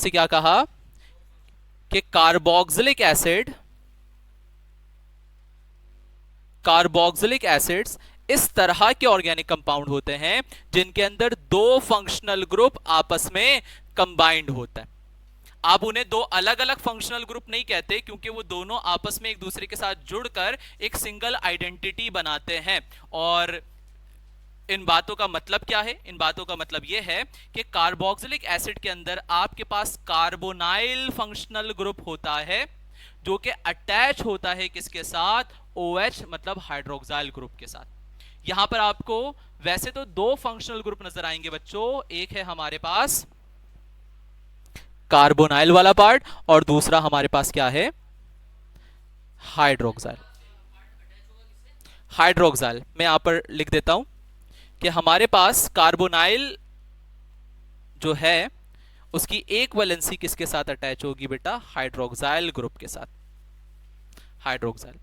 से क्या कहा कि कार्बोक्सिलिक एसिड्स इस तरह के ऑर्गेनिक कंपाउंड होते हैं जिनके अंदर दो फंक्शनल ग्रुप आपस में कंबाइंड होता है। आप उन्हें दो अलग अलग फंक्शनल ग्रुप नहीं कहते, क्योंकि वो दोनों आपस में एक दूसरे के साथ जुड़कर एक सिंगल आइडेंटिटी बनाते हैं। और इन बातों का मतलब क्या है? इन बातों का मतलब यह है कि कार्बोक्सिलिक एसिड के अंदर आपके पास कार्बोनाइल फंक्शनल ग्रुप होता है जो कि अटैच होता है किसके साथ? OH मतलब हाइड्रोक्साइल ग्रुप के साथ। यहां पर आपको वैसे तो दो फंक्शनल ग्रुप नजर आएंगे बच्चों, एक है हमारे पास कार्बोनाइल वाला पार्ट और दूसरा हमारे पास क्या है? हाइड्रोक्साइल। हाइड्रोक्साइल मैं यहां पर लिख देता हूं कि हमारे पास कार्बोनाइल जो है उसकी एक वैलेंसी किसके साथ अटैच होगी बेटा? हाइड्रोक्साइल ग्रुप के साथ। हाइड्रोक्साइल।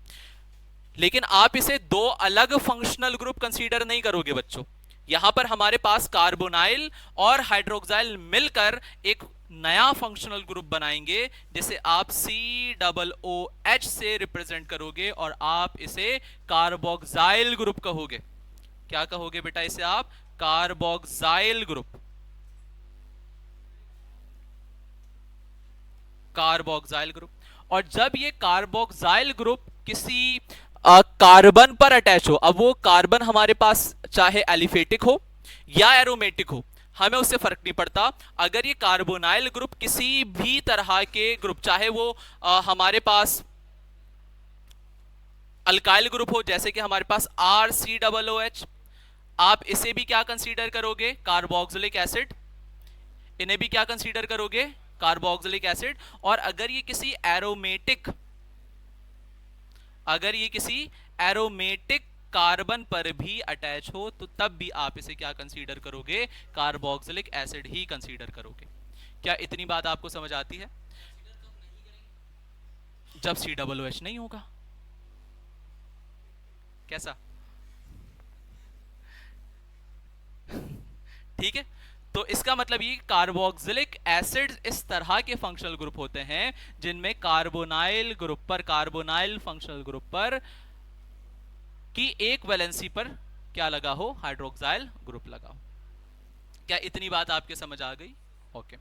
लेकिन आप इसे दो अलग फंक्शनल ग्रुप कंसीडर नहीं करोगे बच्चों। यहां पर हमारे पास कार्बोनाइल और हाइड्रोक्साइल मिलकर एक नया फंक्शनल ग्रुप बनाएंगे जिसे आप COOH से रिप्रेजेंट करोगे और आप इसे कार्बोक्साइल ग्रुप कहोगे। क्या कहोगे बेटा इसे आप? Carboxyl group. Carboxyl group. और जब ये कार्बोक्साइल ग्रुप किसी कार्बन पर अटैच हो, अब वो कार्बन हमारे पास चाहे एलिफेटिक हो या एरोमेटिक हो, हमें उससे फर्क नहीं पड़ता। अगर ये कार्बोनाइल ग्रुप किसी भी तरह के ग्रुप, चाहे वो हमारे पास अल्काइल ग्रुप हो जैसे कि हमारे पास RCOOH, आप इसे भी क्या कंसीडर करोगे? Carboxylic acid. इन्हें भी क्या कंसीडर करोगे? Carboxylic acid. और अगर ये किसी एरोमेटिक कार्बन पर भी अटैच हो तो तब भी आप इसे क्या कंसीडर करोगे? कार्बोक्सिलिक एसिड ही कंसीडर करोगे। क्या इतनी बात आपको समझ आती है? जब COOH नहीं होगा। कैसा? ठीक है। तो इसका मतलब ये कार्बोक्सिलिक एसिड इस तरह के फंक्शनल ग्रुप होते हैं जिनमें कार्बोनाइल फंक्शनल ग्रुप पर की एक वैलेंसी पर क्या लगा हो? हाइड्रोक्साइल ग्रुप लगा हो। क्या इतनी बात आपके समझ आ गई? ओके।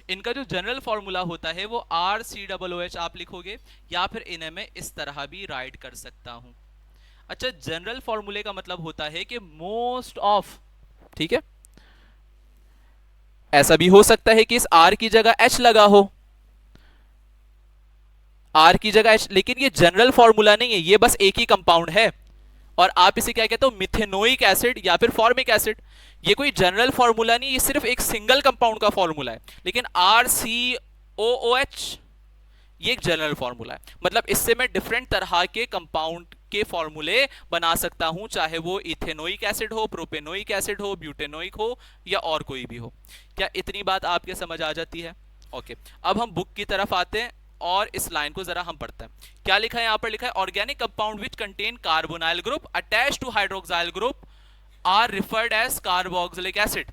इनका जो जनरल फॉर्मूला होता है वो RCOOH आप लिखोगे, या फिर इन्हें मैं इस तरह भी राइट कर सकता हूं। अच्छा, जनरल फॉर्मूले का मतलब होता है कि मोस्ट ऑफ, ठीक है। ऐसा भी हो सकता है कि इस R की जगह H लगा हो, R की जगह H, लेकिन ये जनरल फॉर्मूला नहीं है, ये बस एक ही कंपाउंड है। और आप इसे क्या कहते हो? मिथेनोइक एसिड या फिर फॉर्मिक एसिड। ये कोई जनरल फॉर्मूला नहीं, ये सिर्फ एक सिंगल कंपाउंड का फॉर्मूला है। लेकिन RCOOH ये एक जनरल फॉर्मूला है, मतलब इससे मैं डिफरेंट तरह के कंपाउंड के फॉर्मूले बना सकता हूं, चाहे वो इथेनोइक एसिड हो, प्रोपेनोइक एसिड हो, ब्यूटेनोइक हो या और कोई भी हो। क्या इतनी बात आपके समझ आ जाती है? ओके। अब हम बुक की तरफ आते हैं और इस लाइन को जरा हम पढ़ते हैं। क्या लिखा है? यहां पर लिखा है organic compound which contain carbonyl group attach to hydroxyl group are referred as carboxylic acid.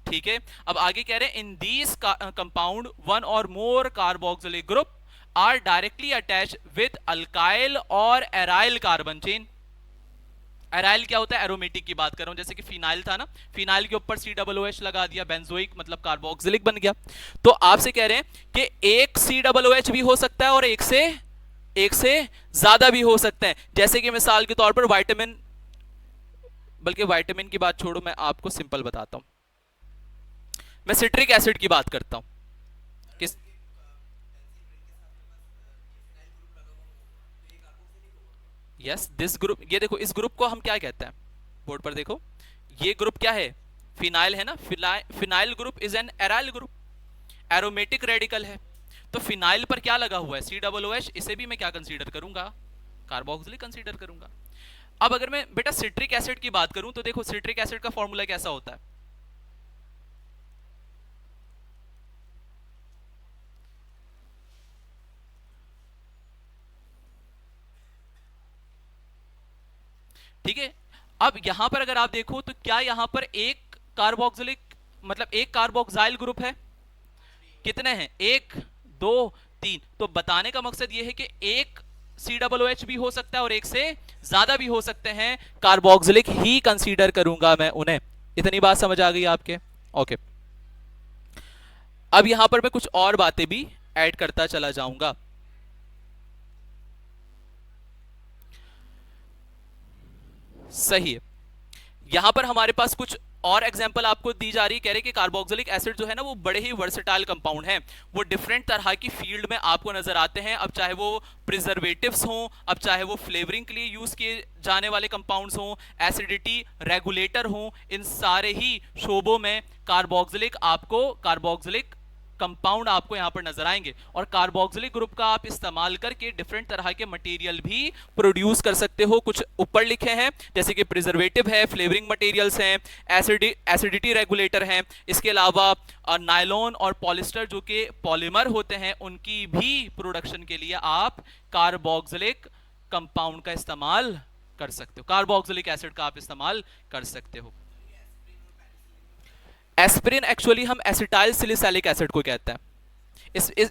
ठीक है। अब आगे कह रहे हैं in these compound one or more carboxylic group are directly attach with alkyl or aryl carbon chain. Aryl क्या होता है? एरोमेटिक की बात कर रहा हूं, जैसे कि फिनाइल था ना, फिनाइल के ऊपर COOH लगा दिया, बेंजोइक मतलब कार्बोक्सिलिक बन गया। तो आपसे कह रहे हैं कि एक COOH भी हो सकता है और एक से ज्यादा भी हो सकते हैं। जैसे कि मिसाल के तौर पर विटामिन, बल्कि विटामिन की बात छोड़ो, मैं आपको सिंपल बताता हूं। मैं सिट्रिक एसिड की बात करता हूं। किस? यस, दिस ग्रुप, ये देखो इस ग्रुप को हम क्या कहते हैं? बोर्ड पर देखो, ये ग्रुप क्या है? फिनाइल है ना। Phenyl group is an aryl group, aromatic radical है। तो फिनाइल पर क्या लगा हुआ है? COOH। इसे भी मैं क्या कंसीडर करूंगा? कार्बोक्सिलिक कंसीडर करूंगा। अब अगर मैं बेटा सिट्रिक एसिड की बात करूं तो देखो सिट्रिक एसिड का फॉर्मूला कैसा होता है? ठीक है। अब यहां पर अगर आप देखो तो क्या यहां पर एक कार्बोक्सिलिक मतलब एक कार्बोक्साइल ग्रुप है? कितने हैं, 1 2 3। तो बताने का मकसद ये है कि एक COOH भी हो सकता है और एक से ज्यादा भी हो सकते हैं, कार्बोक्सिलिक ही कंसीडर करूंगा मैं उन्हें। इतनी बात समझ आ गई आपके? ओके। अब यहां पर मैं कुछ और बातें भी ऐड करता चला जाऊंगा। सही है। यहां पर हमारे पास कुछ और एग्जांपल आपको दी जा रही है। कह रहे कि कार्बोक्सिलिक एसिड जो है ना वो बड़े ही वर्सेटाइल कंपाउंड हैं, वो डिफरेंट तरह की फील्ड में आपको नजर आते हैं। अब चाहे वो प्रिजर्वेटिव्स हों, अब चाहे वो फ्लेवरिंग के लिए यूज किए जाने वाले कंपाउंड्स हों, एसिडिटी रेगुलेटर हों, इन सारे ही शोबों में कार्बोक्सिलिक कंपाउंड आपको यहां पर नजर आएंगे। और कार्बोक्सिलिक ग्रुप का आप इस्तेमाल करके डिफरेंट तरह के मटेरियल भी प्रोड्यूस कर सकते हो। कुछ ऊपर लिखे हैं जैसे कि प्रिजर्वेटिव है, फ्लेवरिंग मटेरियल्स हैं, एसिडिटी रेगुलेटर हैं। इसके अलावा नायलॉन और पॉलिस्टर जो कि पॉलीमर होते हैं, उनकी भी प्रोडक्शन के लिए आप कार्बोक्सिलिक कंपाउंड का इस्तेमाल कर सकते हो, कार्बोक्सिलिक एसिड का आप इस्तेमाल कर सकते हो। एस्पिरिन एक्चुअली हम एसिटाइल सिलिसैलिक एसिड को कहते हैं।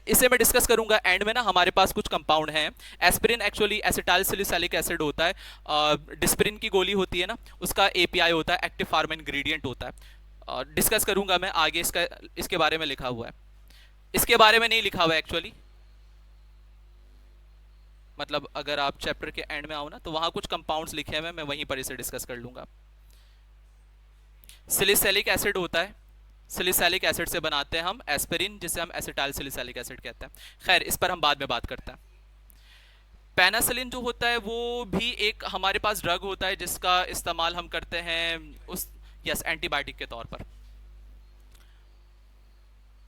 इसे मैं डिस्कस करूंगा एंड में ना। हमारे पास कुछ कंपाउंड हैं। एस्पिरिन एक्चुअली एसिटाइल सिलिसैलिक एसिड होता है। डिस्पिरिन की गोली होती है ना, उसका एपीआई होता है, एक्टिव फार्मा इंग्रेडिएंट होता है। डिस्कस करूंगा मैं आगे, इसके बारे में लिखा हुआ है। इसके बारे में नहीं लिखा हुआ है एक्चुअली, मतलब अगर आप चैप्टर के एंड में आओ ना तो वहां कुछ कंपाउंड्स लिखे हैं, मैं वहीं पर इसे डिस्कस कर लूंगा। सिलिसैलिक एसिड होता है, सिलिसैलिक एसिड से बनाते हैं हम एस्पिरिन, जिसे हम एसिटाइल सिलिसैलिक एसिड कहते हैं। खैर, इस पर हम बाद में बात करते हैं। पेनासिलिन जो होता है वो भी एक हमारे पास ड्रग होता है जिसका इस्तेमाल हम करते हैं उस एंटीबायोटिक के तौर पर।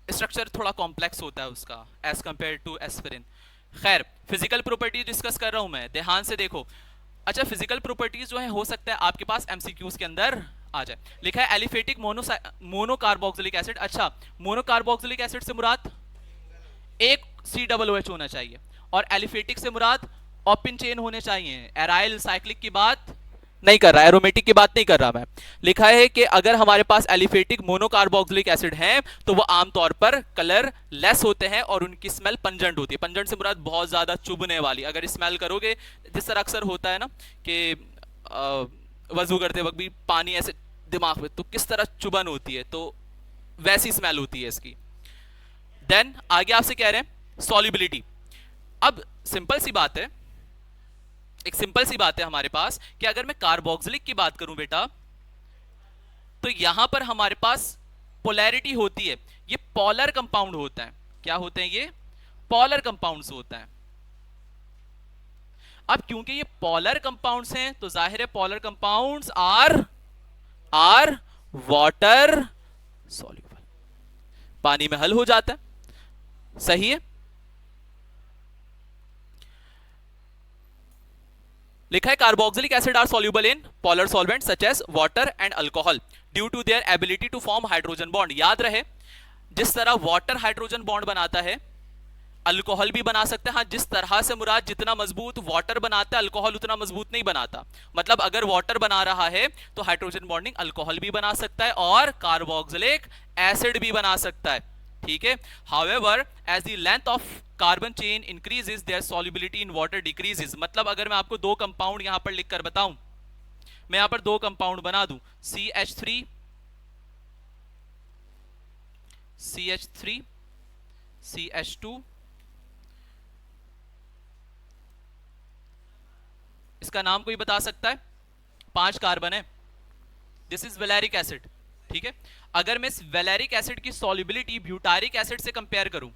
स्ट्रक्चर थोड़ा कॉम्प्लेक्स होता है उसका एज कंपेयर टू एस्पिरिन। खैर, फिजिकल प्रॉपर्टीज डिस्कस कर रहा हूं मैं, ध्यान से देखो। अच्छा, फिजिकल प्रॉपर्टीज जो है हो सकता है आपके पास एमसीक्यूज के अंदर आ जाए। लिखा है एलिफेटिक मोनोकार्बोक्सिलिक एसिड। अच्छा, मोनोकार्बोक्सिलिक एसिड से मुराद एक COOH होना चाहिए, और एलिफेटिक से मुराद ओपन चेन होने चाहिए। एराइल साइक्लिक की बात नहीं कर रहा, एरोमेटिक की बात नहीं कर रहा मैं। लिखा है कि अगर हमारे पास एलिफेटिक मोनोकार्बोक्सिलिक एसिड है तो वो आमतौर पर कलर लेस होते हैं और उनकी स्मेल पंजेंट होती है। पंजेंट से मुराद बहुत ज्यादा चुभने वाली। अगर स्मेल करोगे, जिस तरह अक्सर होता है ना कि वजू करते वक्त भी पानी ऐसे दिमाग में, तो किस तरह चुभन होती है, तो वैसी स्मेल होती है इसकी। देन आगे आपसे कह रहे हैं सॉल्युबिलिटी। अब सिंपल सी बात है, एक सिंपल सी बात है हमारे पास कि अगर मैं कार्बोक्सिलिक की बात करूं बेटा, तो यहां पर हमारे पास पोलैरिटी होती है। ये पॉलर कंपाउंड होता है। क्या होते हैं ये? पॉलर कंपाउंड्स होता है। अब क्योंकि ये पॉलर कंपाउंड्स हैं तो जाहिर है polar compounds are water soluble, पानी में हल हो जाता है। सही है। लिखा है carboxylic acid are soluble in polar solvent such as water and alcohol due to their ability to form hydrogen bond. याद रहे, जिस तरह वाटर हाइड्रोजन बॉन्ड बनाता है, अल्कोहल भी बना सकते हैं। हाँ, जिस तरह से मुराद जितना मजबूत वाटर बनाता है, अल्कोहल उतना मजबूत नहीं बनाता। मतलब अगर वाटर बना रहा है तो हाइड्रोजन बॉन्डिंग अल्कोहल भी बना सकता है और कार्बोक्सिलिक एसिड भी बना सकता है। ठीक है। However as the length of carbon chain increases their solubility in water decreases. मतलब अगर मैं आपको दो कंपाउंड यहां पर लिखकर बताऊं, मैं यहां पर दो कंपाउंड बना दूं, CH3 CH2, इसका नाम कोई बता सकता है? 5 कार्बन है, दिस इज वेलेरिक एसिड। ठीक है। अगर मैं इस वेलेरिक एसिड की सॉल्युबिलिटी ब्यूटारिक एसिड से कंपेयर करूं,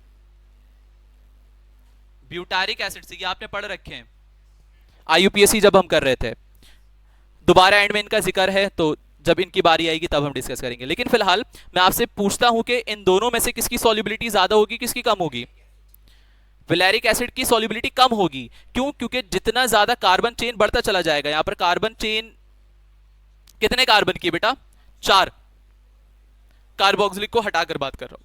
ब्यूटारिक एसिड से, ये आपने पढ़ रखे हैं IUPAC जब हम कर रहे थे, दोबारा एंड में इनका जिक्र है तो जब इनकी बारी आएगी तब हम डिस्कस करेंगे। लेकिन फिलहाल मैं आपसे पूछता हूं कि इन दोनों में से किसकी सॉल्युबिलिटी ज्यादा होगी, किसकी कम होगी? वेलेरिक एसिड की सॉल्युबिलिटी कम होगी। क्यों? क्योंकि जितना ज्यादा कार्बन चेन बढ़ता चला जाएगा। यहां पर कार्बन चेन कितने कार्बन की बेटा? 4। कार्बोक्सिलिक को हटाकर बात कर रहा हूं।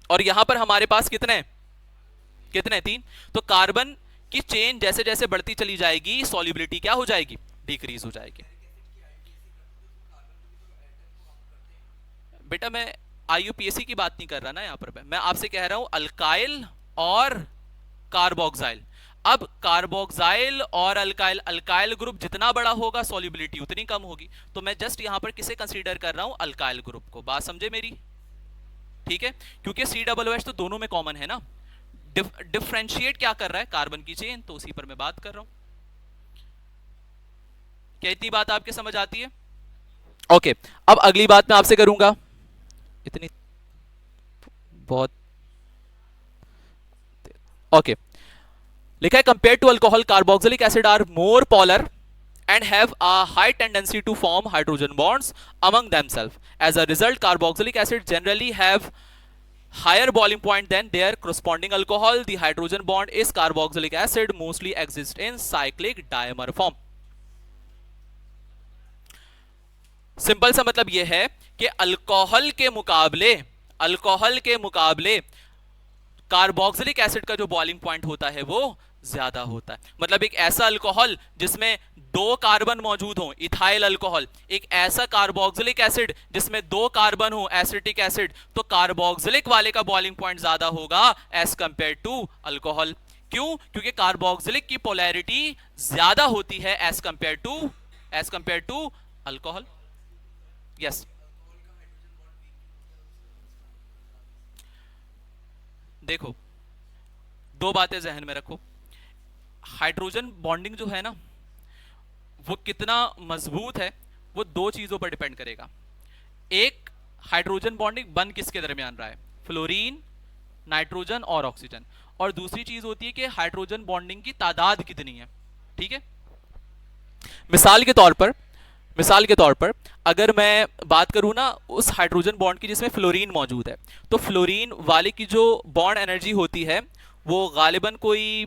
और यहां पर हमारे पास कितने 3। तो कार्बन की चेन जैसे जैसे बढ़ती चली जाएगी, सॉल्युबिलिटी क्या हो जाएगी? डिक्रीज हो जाएगी। बेटा मैं आईयूपीएसी की बात नहीं कर रहा ना यहाँ पर मैं आपसे कह रहा हूं अल्काइल और कार्बोक्साइल। अब कार्बोक्साइल और अल्काइल, अल्काइल ग्रुप जितना बड़ा होगा सॉल्युबिलिटी उतनी कम होगी, तो मैं जस्ट यहां पर किसे कंसीडर कर रहा हूं, अल्काइल ग्रुप को। बात समझे मेरी? ठीक है, क्योंकि COOH तो दोनों में कॉमन है ना। डिफरेंशिएट क्या कर रहा है, कार्बन की चेन, तो उसी पर मैं बात कर रहा हूं। क्या इतनी बात आपके समझ आती है? ओके, अब अगली बात मैं आपसे करूंगा, इतनी बहुत। ओके, लिखा है compare to alcohol carboxylic acid are more polar and have a high tendency to form hydrogen bonds among themselves. As a result, carboxylic acid generally have higher boiling point than their corresponding alcohol. The hydrogen bond is carboxylic acid mostly exists in cyclic dimer form. Simple सा मतलब यह है कि alcohol के मुकाबले carboxylic acid का जो boiling point होता है वो ज्यादा होता है। मतलब एक ऐसा अल्कोहल जिसमें दो कार्बन मौजूद हो, इथाइल अल्कोहल, एक ऐसा कार्बोक्सिलिक एसिड जिसमें दो कार्बन हो, एसिटिक एसिड, तो कार्बोक्सिलिक वाले का बॉइलिंग पॉइंट ज्यादा होगा एज कंपेयर टू अल्कोहल। क्यों? क्योंकि कार्बोक्सिलिक की पोलैरिटी ज्यादा होती है as compare to alcohol. Yes, देखो दो बातें जहन में रखो। हाइड्रोजन बॉन्डिंग जो है ना वो कितना मजबूत है वो दो चीजों पर डिपेंड करेगा। एक, हाइड्रोजन बॉन्डिंग बन किसके दरमियान रहा है, फ्लोरीन, नाइट्रोजन और ऑक्सीजन। और दूसरी चीज होती है कि हाइड्रोजन बॉन्डिंग की तादाद कितनी है। ठीक है, मिसाल के तौर पर अगर मैं बात करूं ना उस हाइड्रोजन बॉन्ड की जिसमें फ्लोरीन मौजूद है, तो फ्लोरीन वाले की जो बॉन्ड एनर्जी होती है वो गालिबन कोई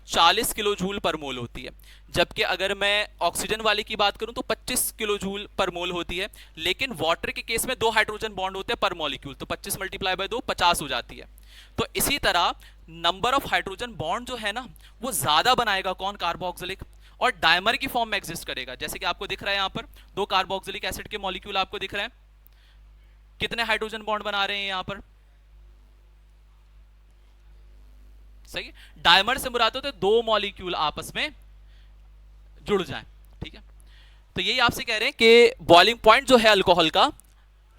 40 किलो जूल पर मोल होती है, जबकि अगर मैं ऑक्सीजन वाले की बात करूं तो 25 किलो जूल पर मोल होती है। लेकिन वाटर के केस में दो हाइड्रोजन बॉन्ड होते हैं पर मॉलिक्यूल, तो 25 मल्टीप्लाई बाय 2 50 हो जाती है। तो इसी तरह नंबर ऑफ हाइड्रोजन बॉन्ड जो है ना वो ज्यादा बनाएगा कौन, कार्बोक्सिलिक, और डायमर की फॉर्म में एग्जिस्ट करेगा। जैसे कि आपको दिख रहा है यहां पर दो कार्बोक्सिलिक एसिड के मॉलिक्यूल आपको दिख रहे हैं, कितने हाइड्रोजन बॉन्ड बना रहे हैं यहां पर, सही। डायमर से मुराद होता है दो मॉलिक्यूल आपस में जुड़ जाएं। ठीक है, तो यही आपसे कह रहे हैं कि बॉइलिंग पॉइंट जो है अल्कोहल का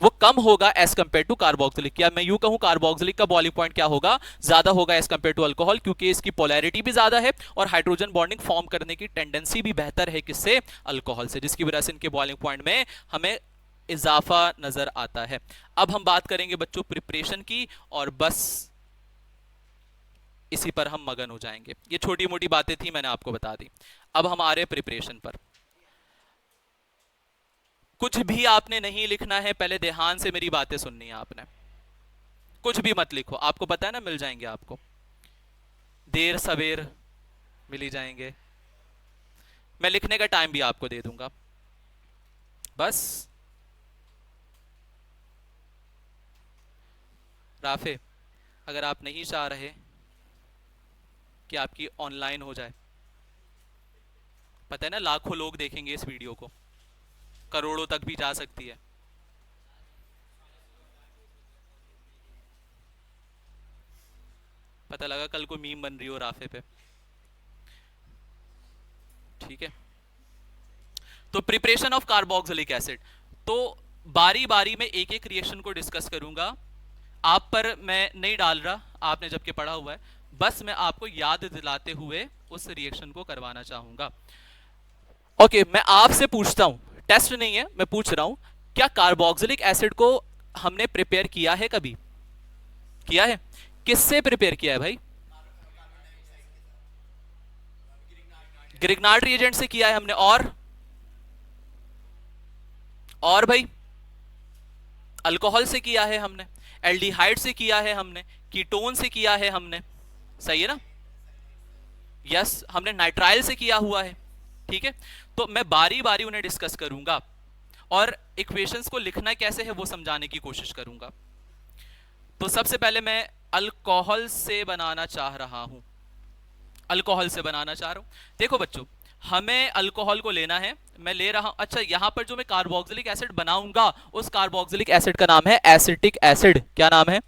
वो कम होगा एज कंपेयर टू कार्बोक्सिलिक। या मैं यूं कहूं कार्बोक्सिलिक का बॉइलिंग पॉइंट क्या होगा, ज्यादा होगा एज कंपेयर टू अल्कोहल, क्योंकि इसकी पोलैरिटी भी ज्यादा है और हाइड्रोजन बॉन्डिंग फॉर्म करने की टेंडेंसी भी बेहतर है किससे, अल्कोहल से, जिसकी वजह से इनके बॉइलिंग पॉइंट में हमें इजाफा नजर आता है। अब हम बात करेंगे बच्चों प्रिपरेशन की, और बस इसी पर हम मगन हो जाएंगे। ये छोटी मोटी बातें थी, मैंने आपको बता दी। अब हमारे प्रिपरेशन पर कुछ भी आपने नहीं लिखना है, पहले ध्यान से मेरी बातें सुननी है आपने। कुछ भी मत लिखो, आपको पता है ना मिल जाएंगे आपको, देर सवेर मिल ही जाएंगे। मैं लिखने का टाइम भी आपको दे दूंगा। बस राफे, अगर आप नहीं चाह रहे कि आपकी ऑनलाइन हो जाए, पता है ना लाखों लोग देखेंगे इस वीडियो को, करोड़ों तक भी जा सकती है। पता लगा कल को मीम बन रही हो राफे पे। ठीक है, तो प्रिपरेशन ऑफ कार्बोक्सिलिक एसिड, तो बारी बारी में एक एक रिएक्शन को डिस्कस करूंगा। आप पर मैं नहीं डाल रहा, आपने जबकि पढ़ा हुआ है, बस मैं आपको याद दिलाते हुए उस रिएक्शन को करवाना चाहूंगा। ओके, मैं आपसे पूछता हूं, टेस्ट नहीं है, मैं पूछ रहा हूं, क्या कार्बोक्सिलिक एसिड को हमने प्रिपेयर किया है कभी? किया है? किससे प्रिपेयर किया है भाई? ग्रिग्नार्ड रिएजेंट से किया है हमने। और भाई अल्कोहल से किया है हमने, एल्डिहाइड से किया है हमने, कीटोन से किया है हमने, सही है ना? यस, हमने नाइट्राइल से किया हुआ है। ठीक है, तो मैं बारी बारी उन्हें डिस्कस करूंगा और इक्वेशंस को लिखना कैसे है वो समझाने की कोशिश करूंगा। तो सबसे पहले मैं अल्कोहल से बनाना चाह रहा हूं, देखो बच्चों, हमें अल्कोहल को लेना है, मैं ले रहा हूं, अच्छा यहां पर जो मैं कार्बोक्सिलिक एसिड बनाऊंगा उस कार्बोक्सिलिक एसिड का नाम है एसिटिक एसिड। क्या नाम है?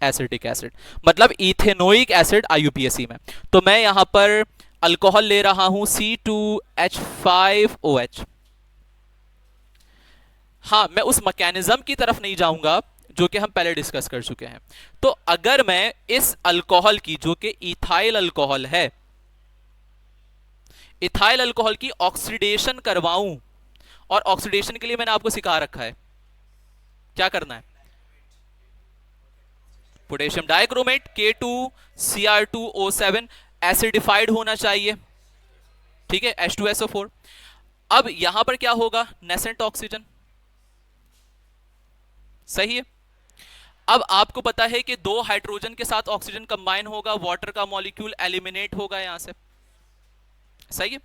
एसिटिक एसिड, मतलब इथेनोइक एसिड आईयूपीएसी में। तो मैं यहां पर अल्कोहल ले रहा हूं C2H5OH। हाँ, मैं उस मैकेनिज्म की तरफ नहीं जाऊंगा जो कि हम पहले डिस्कस कर चुके हैं। तो अगर मैं इस अल्कोहल की, जो कि इथाइल अल्कोहल है, इथाइल अल्कोहल की ऑक्सीडेशन करवाऊं, और ऑक्सीडेशन के लिए मैंने आपको सिखा रखा है क्या करना है। पोटेशियम डाइक्रोमेट K2Cr2O7 एसिडिफाइड होना चाहिए, ठीक है, H2SO4। अब यहां पर क्या होगा? नेसेंट ऑक्सीजन, सही है। अब आपको पता है कि दो हाइड्रोजन के साथ ऑक्सीजन कंबाइन होगा, वाटर का मॉलिक्यूल एलिमिनेट होगा यहां से, सही है।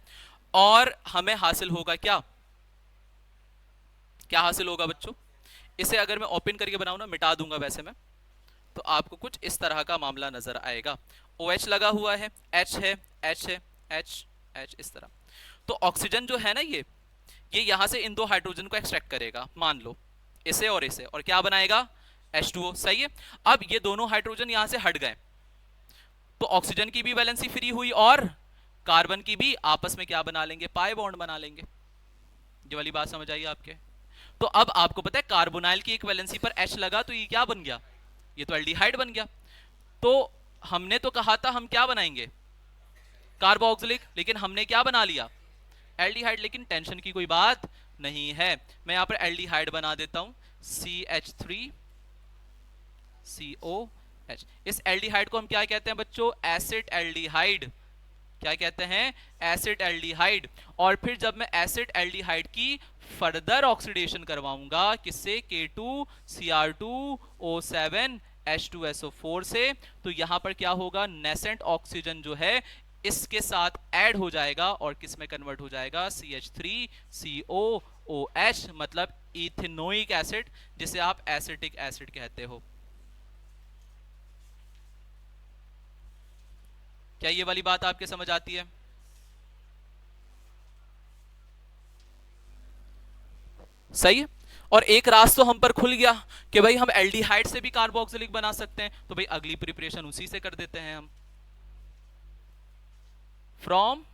और हमें हासिल होगा क्या? क्या हासिल होगा बच्चों? इसे अगर मैं ओपन करके बनाऊं ना, मिटा दूंगा वैसे मैं, तो आपको कुछ इस तरह का मामला नजर आएगा। OH लगा हुआ है, H है, H है, H H इस तरह। तो ऑक्सीजन जो है ना, ये यहां से इन दो हाइड्रोजन को एक्सट्रैक्ट करेगा, मान लो इसे और इसे, और क्या बनाएगा? H2O, सही है। अब ये दोनों हाइड्रोजन यहां से हट गए, तो ऑक्सीजन की भी वैलेंसी फ्री हुई और कार्बन की भी। आपस में क्या बना लेंगे? पाई बॉन्ड बना लेंगे। ये वाली बात समझ आई आपके? तो अब आपको पता है कार्बोनाइल की एक वैलेंसी पर H लगा, तो ये क्या बन गया? ये तो एल्डिहाइड बन गया। तो हमने तो कहा था हम क्या बनाएंगे? कार्बोक्सिलिक, लेकिन हमने क्या बना लिया? एल्डिहाइड। लेकिन टेंशन की कोई बात नहीं है, मैं यहां पर एल्डिहाइड बना देता हूं, CH3COH। इस एल्डिहाइड को हम क्या कहते हैं बच्चों? Acid aldehyde. क्या कहते हैं? Acid aldehyde. और फिर जब मैं एसिड एल्डिहाइड की फर्दर ऑक्सीडेशन करवाऊंगा, किससे? K2Cr2O7 H2SO4 से, तो यहां पर क्या होगा? नेसेंट ऑक्सीजन जो है इसके साथ ऐड हो जाएगा और किस में कन्वर्ट हो जाएगा? CH3COOH, मतलब इथेनोइक एसिड, जिसे आप एसिटिक एसिड कहते हो। क्या ये वाली बात आपके समझ आती है? सही है। और एक रास्ता तो हम पर खुल गया कि भाई हम एल्डिहाइड से भी कार्बोक्सिलिक बना सकते हैं, तो भाई अगली प्रिपरेशन उसी से कर देते हैं हम। फ्रॉम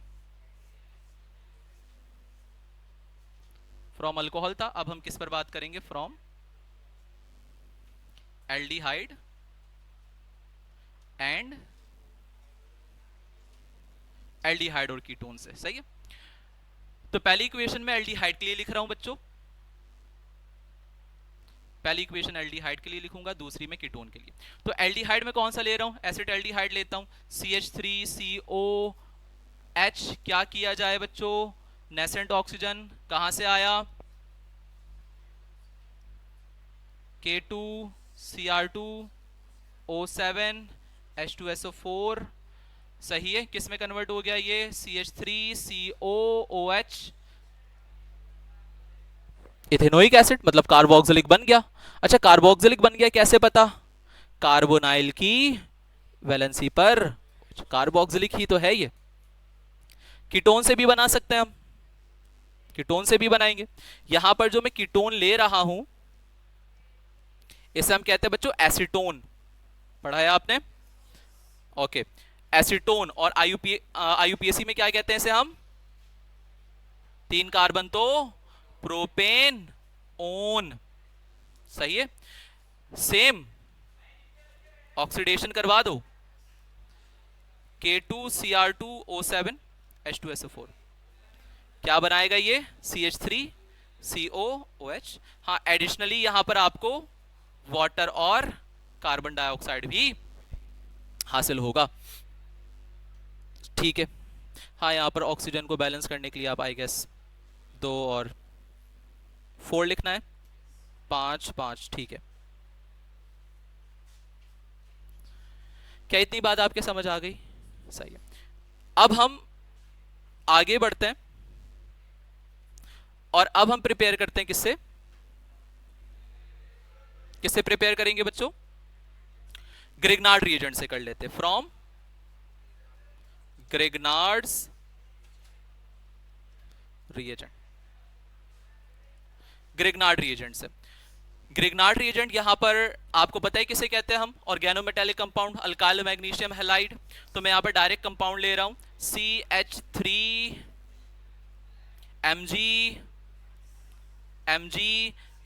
अल्कोहल था, अब हम किस पर बात करेंगे? फ्रॉम एल्डिहाइड एंड एल्डिहाइड और कीटोन से, सही है। तो पहली इक्वेशन में एल्डिहाइड के लिए लिख रहा हूं बच्चों, पहली इक्वेशन एल्डिहाइड के लिए लिखूंगा, दूसरी में कीटोन के लिए। तो एल्डिहाइड में कौन सा ले रहा हूं? एसिड एल्डिहाइड लेता हूं, CH3COH। क्या किया जाए बच्चों? नेसेंट ऑक्सीजन कहां से आया? K2Cr2O7 H2SO4, सही है। किस में कन्वर्ट हो गया ये? CH3COOH, इथेनोइक एसिड, मतलब कार्बोक्सिलिक बन गया। अच्छा, कार्बोक्सिलिक बन गया कैसे पता? कार्बोनाइल की वैलेंसी पर कार्बोक्सिलिक ही तो है ये। कीटोन से भी बना सकते हैं हम, कीटोन से भी बनाएंगे। यहां पर जो मैं कीटोन ले रहा हूं इसे हम कहते हैं बच्चों एसीटोन, पढ़ा है आपने? Okay, acetone. और आईयूपीएसी में क्या कहते हैं इसे हम? 3 कार्बन तो प्रोपेन ओन, सही है। सेम ऑक्सीडेशन करवा दो, K2Cr2O7 H2SO4, क्या बनाएगा ये? CH3COOH। हाँ, एडिशनली यहां पर आपको वाटर और कार्बन डाइऑक्साइड भी हासिल होगा, ठीक है। हाँ, यहां पर ऑक्सीजन को बैलेंस करने के लिए आप आई गेस 2 और 4 लिखना है, 5 5, ठीक है। क्या इतनी बात आपके समझ आ गई? सही है। अब हम आगे बढ़ते हैं और अब हम प्रिपेयर करते हैं किससे? किससे प्रिपेयर करेंगे बच्चों? ग्रिग्नार्ड रिएजेंट से कर लेते हैं। From Grignard's reagent, Grignard reagent से। ग्रिग्नार्ड रिएजेंट यहां पर आपको पता है किसे कहते हैं हम, organometallic compound, alkyl magnesium halide. तो मैं यहां पर डायरेक्ट कंपाउंड ले रहा हूं, CH3 Mg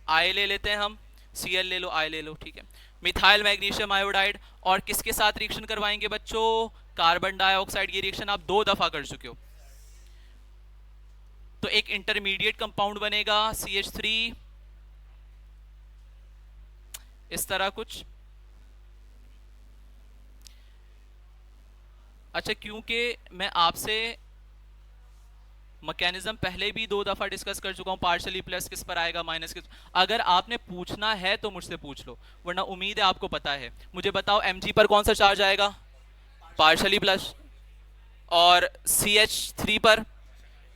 आई ले लेते हैं हम, Cl ले लो, आई ले लो, ठीक है। मिथाइल मैग्नीशियम आयोडाइड, और किसके साथ रिएक्शन करवाएंगे बच्चों, कार्बन डाइऑक्साइड। ये रिएक्शन आप 2 दफा कर चुके हो, तो एक इंटरमीडिएट कंपाउंड बनेगा CH3, इस तरह कुछ। अच्छा, क्योंकि मैं आपसे मैकेनिज्म पहले भी 2 दफा डिस्कस कर चुका हूं, पार्शियली प्लस किस पर आएगा, माइनस किस, अगर आपने पूछना है तो मुझसे पूछ लो, वरना उम्मीद है आपको पता है। मुझे बताओ Mg पर कौन सा चार्ज आएगा, पार्शियली प्लस, और CH3 पर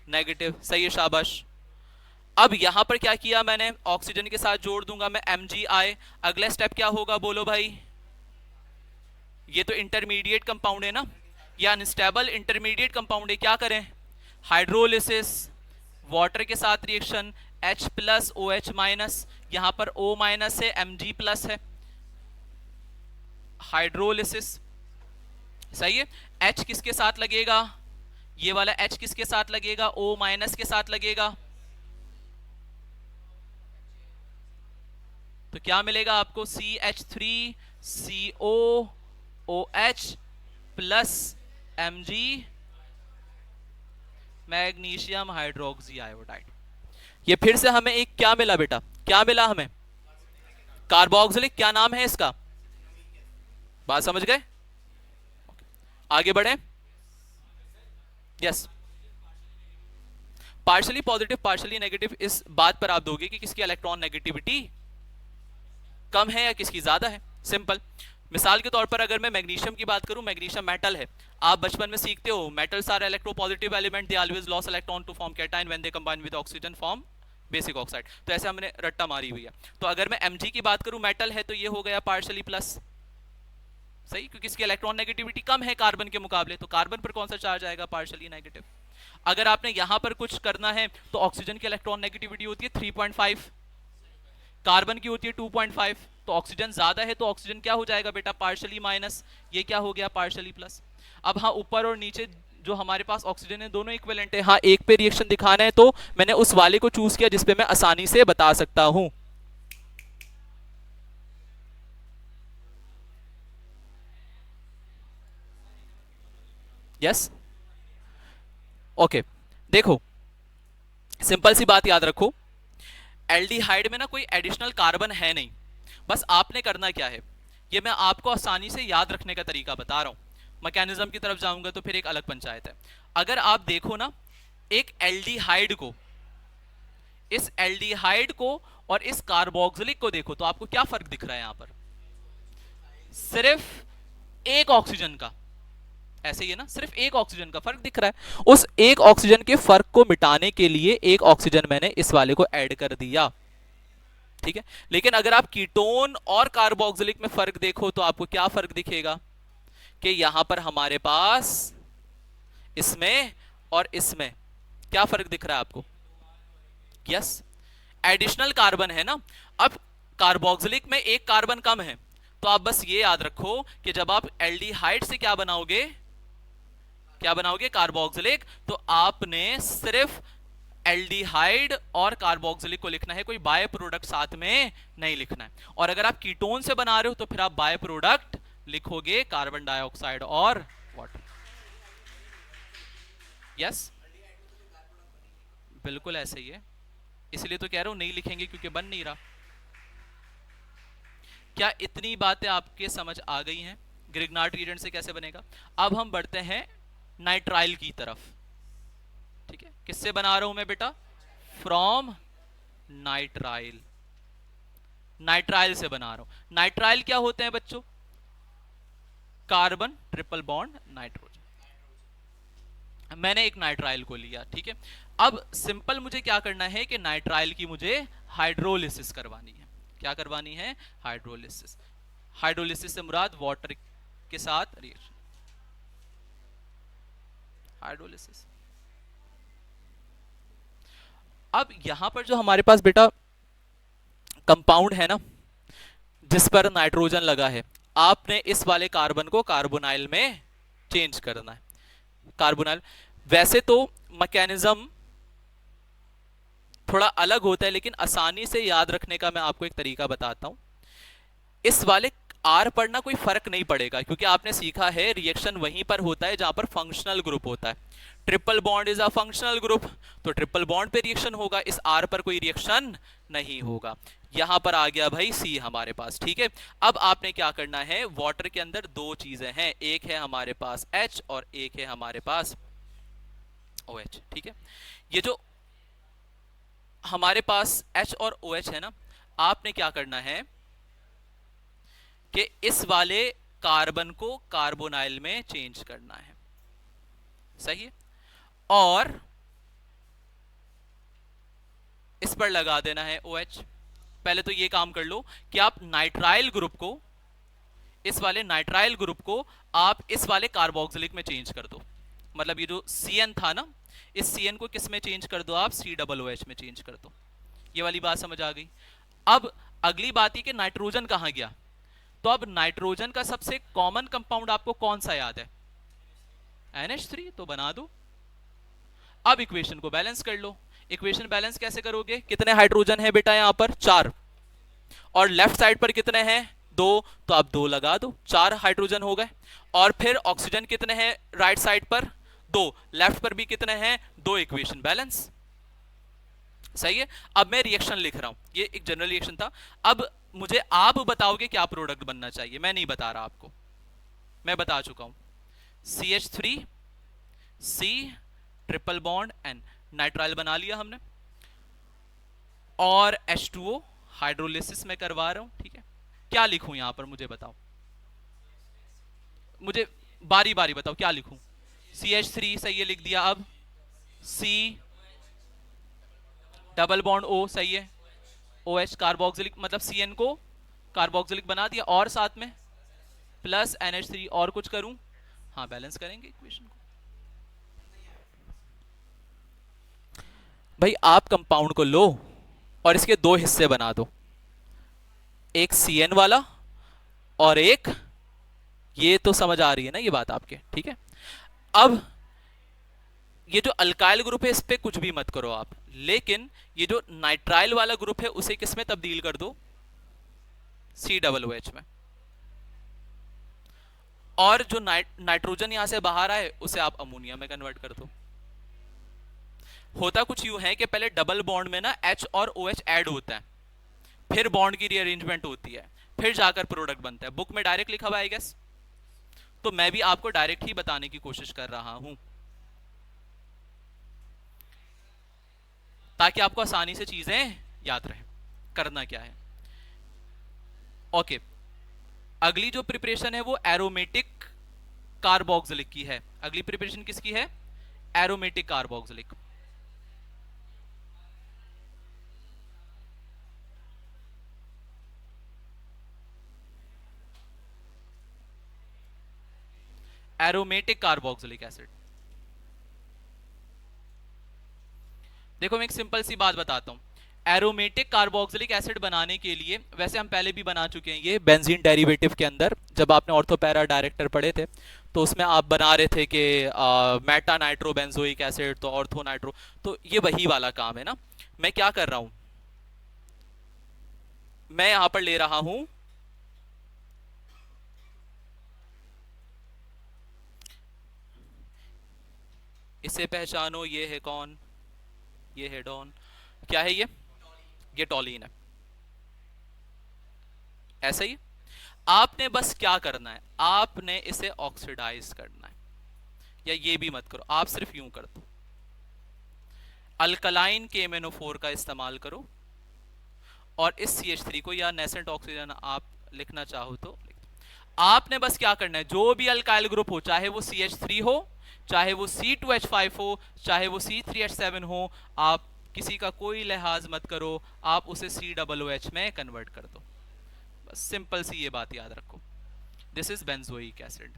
नेगेटिव। सही है, शाबाश। अब यहां पर क्या किया मैंने, ऑक्सीजन के साथ जोड़ दूंगा मैं MgI। अगला स्टेप क्या होगा बोलो भाई, ये तो इंटरमीडिएट कंपाउंड है ना, या अनस्टेबल इंटरमीडिएट कंपाउंड है, क्या करें, हाइड्रोलिसिस, वाटर के साथ reaction, H plus OH minus, यहां पर O माइनस है, Mg प्लस है, हाइड्रोलिसिस। सही है। H किसके साथ लगेगा, ये वाला H किसके साथ लगेगा, O माइनस के साथ लगेगा, तो क्या मिलेगा आपको, CH3COOH plus Mg magnesium hydroxy iodide. ये फिर से हमें एक क्या मिला बेटा, क्या मिला हमें, कार्बोक्सिलिक। क्या नाम है इसका, बात समझ गए, आगे बढ़े। Yes, partially positive partially negative, इस बात पर आप दोगे कि किसकी इलेक्ट्रॉन नेगेटिविटी कम है या किसकी ज्यादा है। सिंपल, मिसाल के तौर पर अगर मैं मैग्नीशियम की बात करूं, मैग्नीशियम मेटल है, आप बचपन में सीखते हो metals are electropositive element, they always lose electron to form cation when they combine with oxygen form basic oxide. तो ऐसे हमने रट्टा मारी हुई है। तो अगर मैं Mg की बात करूं, मेटल है, तो ये हो गया पार्शियली प्लस। सही, क्योंकि इसकी इलेक्ट्रॉन नेगेटिविटी कम है कार्बन के मुकाबले, तो कार्बन पर कौन सा चार्ज आएगा, पार्शियली नेगेटिव। अगर आपने यहां पर कुछ करना है तो ऑक्सीजन की इलेक्ट्रॉन नेगेटिविटी होती है 3.5, कार्बन की होती है 2.5, तो ऑक्सीजन ज्यादा है तो ऑक्सीजन क्या हो जाएगा बेटा, पार्शियली माइनस, ये क्या हो गया, पार्शियली प्लस। अब हाँ, ऊपर और नीचे जो हमारे पास ऑक्सीजन है दोनों इक्विवेलेंट है। हाँ, एक पे रिएक्शन दिखाना है तो मैंने उस वाले को चूज किया जिसपे मैं आसानी से बता सकता हूं। Yes, okay. देखो, सिंपल सी बात याद रखो, एल्डिहाइड में ना कोई एडिशनल कार्बन है नहीं। बस आपने करना क्या है, ये मैं आपको आसानी से याद रखने का तरीका बता रहा हूं। मैकेनिज्म की तरफ जाऊंगा तो फिर एक अलग पंचायत है। अगर आप देखो ना, एक एल्डिहाइड को, इस एल्डिहाइड को और इस कार्बोक्सिलिक को देखो, तो आपको क्या फर्क दिख रहा है यहां पर, सिर्फ एक ऑक्सीजन का। ऐसे ही है ना, सिर्फ एक ऑक्सीजन का फर्क दिख रहा है। उस एक ऑक्सीजन के फर्क को मिटाने के लिए एक ऑक्सीजन मैंने इस वाले को ऐड कर दिया, ठीक है। लेकिन अगर आप कीटोन और कार्बोक्सिलिक में फर्क देखो तो आपको क्या फर्क दिखेगा, कि यहां पर हमारे पास इसमें और इसमें क्या फर्क दिख रहा है आपको, यस, एडिशनल कार्बन है ना। अब कार्बोक्सिलिक में एक कार्बन कम है, तो आप बस ये याद रखो कि जब आप एल्डिहाइड से क्या बनाओगे, क्या बनाओगे, कार्बोक्सिलिक, तो आपने सिर्फ एल्डिहाइड और कार्बोक्सिलिक को लिखना है, कोई बाय प्रोडक्ट साथ में नहीं लिखना है। और अगर आप कीटोन से बना रहे हो तो फिर आप बाय प्रोडक्ट लिखोगे, कार्बन डाइऑक्साइड और वाटर। यस, बिल्कुल ऐसे ही है, इसलिए तो कह रहा हूं नहीं लिखेंगे क्योंकि बन नहीं रहा। क्या इतनी बातें आपके समझ आ गई हैं, ग्रिग्नार्ड रिएजेंट से कैसे बनेगा। अब हम बढ़ते हैं नाइट्राइल की तरफ, ठीक है। किससे बना रहा हूं मैं बेटा, फ्रॉम नाइट्राइल, नाइट्राइल से बना रहा हूं। नाइट्राइल क्या होते हैं बच्चों, कार्बन ट्रिपल बॉन्ड नाइट्रोजन। मैंने एक नाइट्राइल को लिया, ठीक है। अब सिंपल मुझे क्या करना है कि नाइट्राइल की मुझे हाइड्रोलिसिस करवानी है। क्या करवानी है, हाइड्रोलिसिस। हाइड्रोलिसिस से मुराद वाटर के साथ रिएक्शन, हाइड्रोलिसिस। अब यहां पर जो हमारे पास बेटा कंपाउंड है ना, जिस पर नाइट्रोजन लगा है, आपने इस वाले कार्बन को कार्बोनाइल में चेंज करना है। कार्बोनाइल, वैसे तो मैकेनिज्म थोड़ा अलग होता है, लेकिन आसानी से याद रखने का मैं आपको एक तरीका बताता हूं। इस वाले आर पर ना कोई फर्क नहीं पड़ेगा, क्योंकि आपने सीखा है रिएक्शन वहीं पर होता है जहां पर फंक्शनल ग्रुप होता है। Triple bond is a functional group, तो ट्रिपल बॉन्ड पे रिएक्शन होगा, इस आर पर कोई रिएक्शन नहीं होगा। यहां पर आ गया भाई सी हमारे पास, ठीक है। अब आपने क्या करना है, वाटर के अंदर दो चीजें हैं, एक है हमारे पास H और एक है हमारे पास OH, ठीक है। ये जो हमारे पास H और OH है ना, आपने क्या करना है कि इस वाले कार्बन को कार्बोनाइल में चेंज करना है, सही है। और इस पर लगा देना है OH। पहले तो ये काम कर लो कि आप नाइट्राइल ग्रुप को, इस वाले नाइट्राइल ग्रुप को आप इस वाले कार्बोक्सिलिक में चेंज कर दो। मतलब ये जो CN था ना, इस CN को किस में चेंज कर दो आप, COOH में चेंज कर दो। ये वाली बात समझ आ गई। अब अगली बात ही कि नाइट्रोजन कहां गया, तो अब नाइट्रोजन का सबसे कॉमन कंपाउंड आपको कौन सा याद है, NH3, तो बना दो। अब इक्वेशन को बैलेंस कर लो। इक्वेशन बैलेंस कैसे करोगे, कितने हाइड्रोजन है बेटा यहां पर, 4, और लेफ्ट साइड पर कितने हैं, 2, तो आप 2 लगा दो, 4 हाइड्रोजन हो गए। और फिर ऑक्सीजन कितने हैं राइट साइड पर, 2, लेफ्ट पर भी कितने हैं, 2, इक्वेशन बैलेंस, सही है। अब मैं रिएक्शन लिख रहा हूं, ये एक जनरल रिएक्शन था। अब मुझे आप बताओगे क्या प्रोडक्ट बनना चाहिए, मैं नहीं बता रहा आपको, मैं बता चुका हूं। CH3 C triple bond N, nitrile बना लिया हमने, और H2O हाइड्रोलिसिस में करवा रहा हूं, ठीक है। क्या लिखूं यहां पर मुझे बताओ, मुझे बारी बारी बताओ क्या लिखूं। CH3 सही है, लिख दिया। अब C डबल बॉन्ड O सही है, OH कार्बोक्सिलिक, मतलब CN को कार्बोक्सिलिक बना दिया, और साथ में प्लस NH3, और कुछ करूं, हाँ बैलेंस करेंगे इक्वेशन को। भाई आप कंपाउंड को लो और इसके दो हिस्से बना दो, एक CN वाला और एक, ये तो समझ आ रही है ना ये बात आपके, ठीक है। अब ये जो अल्काइल ग्रुप है इस पे कुछ भी मत करो आप, लेकिन ये जो नाइट्राइल वाला ग्रुप है उसे किस में तब्दील कर दो, COOH में। और जो नाइट्रोजन यहां से बाहर आए उसे आप अमोनिया में कन्वर्ट कर दो। होता कुछ यूं है कि पहले डबल बॉन्ड में ना H और OH ऐड होता है, फिर बॉन्ड की रीअरेंजमेंट होती है, फिर जाकर प्रोडक्ट बनता है। बुक में डायरेक्ट लिखा हुआ है आई गेस, तो मैं भी आपको डायरेक्ट ही बताने की कोशिश कर रहा हूं, ताकि आपको आसानी से चीजें याद रहे करना क्या है। ओके, अगली जो प्रिपरेशन है वो एरोमेटिक कार्बोक्सिलिक की है। अगली प्रिपरेशन किसकी है, aromatic carboxylic. Aromatic carboxylic acid, देखो मैं एक सिंपल सी बात बताता हूं। एरोमेटिक कार्बोक्सिलिक एसिड बनाने के लिए, वैसे हम पहले भी बना चुके हैं ये बेंजीन डेरिवेटिव के अंदर, जब आपने ऑर्थोपैरा डायरेक्टर पढ़े थे तो उसमें आप बना रहे थे कि मेटा नाइट्रो बेंजोइक एसिड, तो ऑर्थो नाइट्रो, तो ये वही वाला काम है ना। मैं क्या कर रहा हूं, मैं यहां पर ले रहा हूं इसे पहचानो, ये है कौन, ये है डॉन, क्या है ये टॉलिन है, ऐसा ही। आपने बस क्या करना है, आपने इसे ऑक्सीडाइज करना है, या ये भी मत करो, आप सिर्फ यूं कर दो, अल्कलाइन KMnO4 का इस्तेमाल करो, और इस CH3 को, या नेसेंट ऑक्सीजन आप लिखना चाहो तो लिख दो। आपने बस क्या करना है, जो भी अल्काइल ग्रुप हो, चाहे वो CH3 हो, चाहे वो C2H5 हो, चाहे वो C3H7 हो, आप किसी का कोई लिहाज मत करो, आप उसे COOH में कन्वर्ट कर दो। बस सिंपल सी ये बात याद रखो, this is benzoic acid,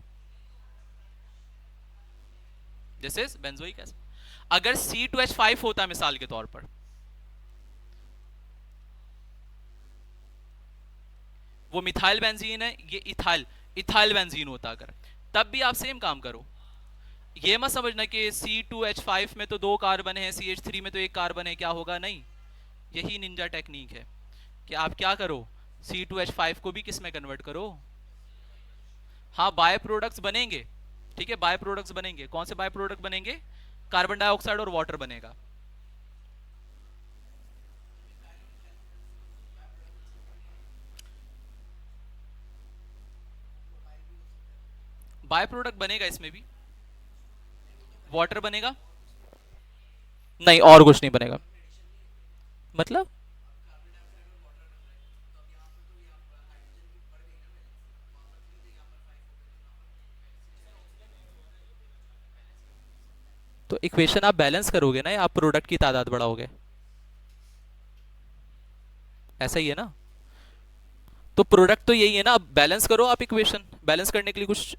this is benzoic acid. अगर C2H5 होता मिसाल के तौर पर, वो मिथाइल बेंजीन है, ये इथाइल इथाइल बेंजीन होता अगर, तब भी आप सेम काम करो। ये मत समझना कि C2H5 में तो 2 कार्बन है, CH3 में तो 1 कार्बन है, क्या होगा, नहीं। यही निंजा टेक्निक है कि आप क्या करो, C2H5 को भी किस में कन्वर्ट करो। हाँ, बाय प्रोडक्ट्स बनेंगे, ठीक है, बाय प्रोडक्ट्स बनेंगे। कौन से बाय प्रोडक्ट बनेंगे? कार्बन डाइऑक्साइड और वाटर बनेगा। बाय प्रोडक्ट बनेगा इसमें भी, वाटर बनेगा, नहीं और कुछ नहीं बनेगा। मतलब तो इक्वेशन आप बैलेंस करोगे ना, या आप प्रोडक्ट की तादाद बढ़ाओगे? ऐसा ही है ना। तो प्रोडक्ट तो यही है ना, अब बैलेंस करो आप इक्वेशन, बैलेंस करने के लिए कुछ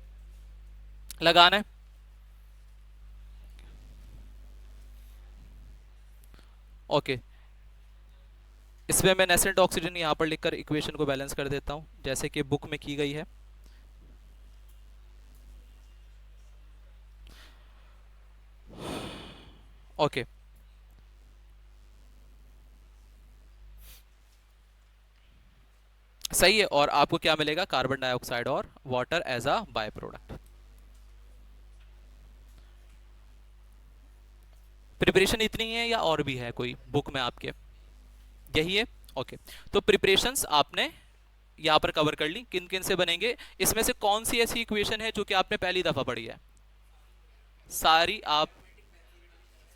लगाना है। ओके, इसमें मैं नेसेंट ऑक्सीजन यहां पर लिखकर इक्वेशन को बैलेंस कर देता हूं, जैसे कि बुक में की गई है। ओके, सही है। और आपको क्या मिलेगा? कार्बन डाइऑक्साइड और water as a by product. Preparation इतनी है या और भी है कोई बुक में आपके? यही है। ओके, तो प्रिपरेशंस आपने यहां पर कवर कर ली, किन किन से बनेंगे। इसमें से कौन सी ऐसी इक्वेशन है जो कि आपने पहली दफा पढ़ी है? सारी आप,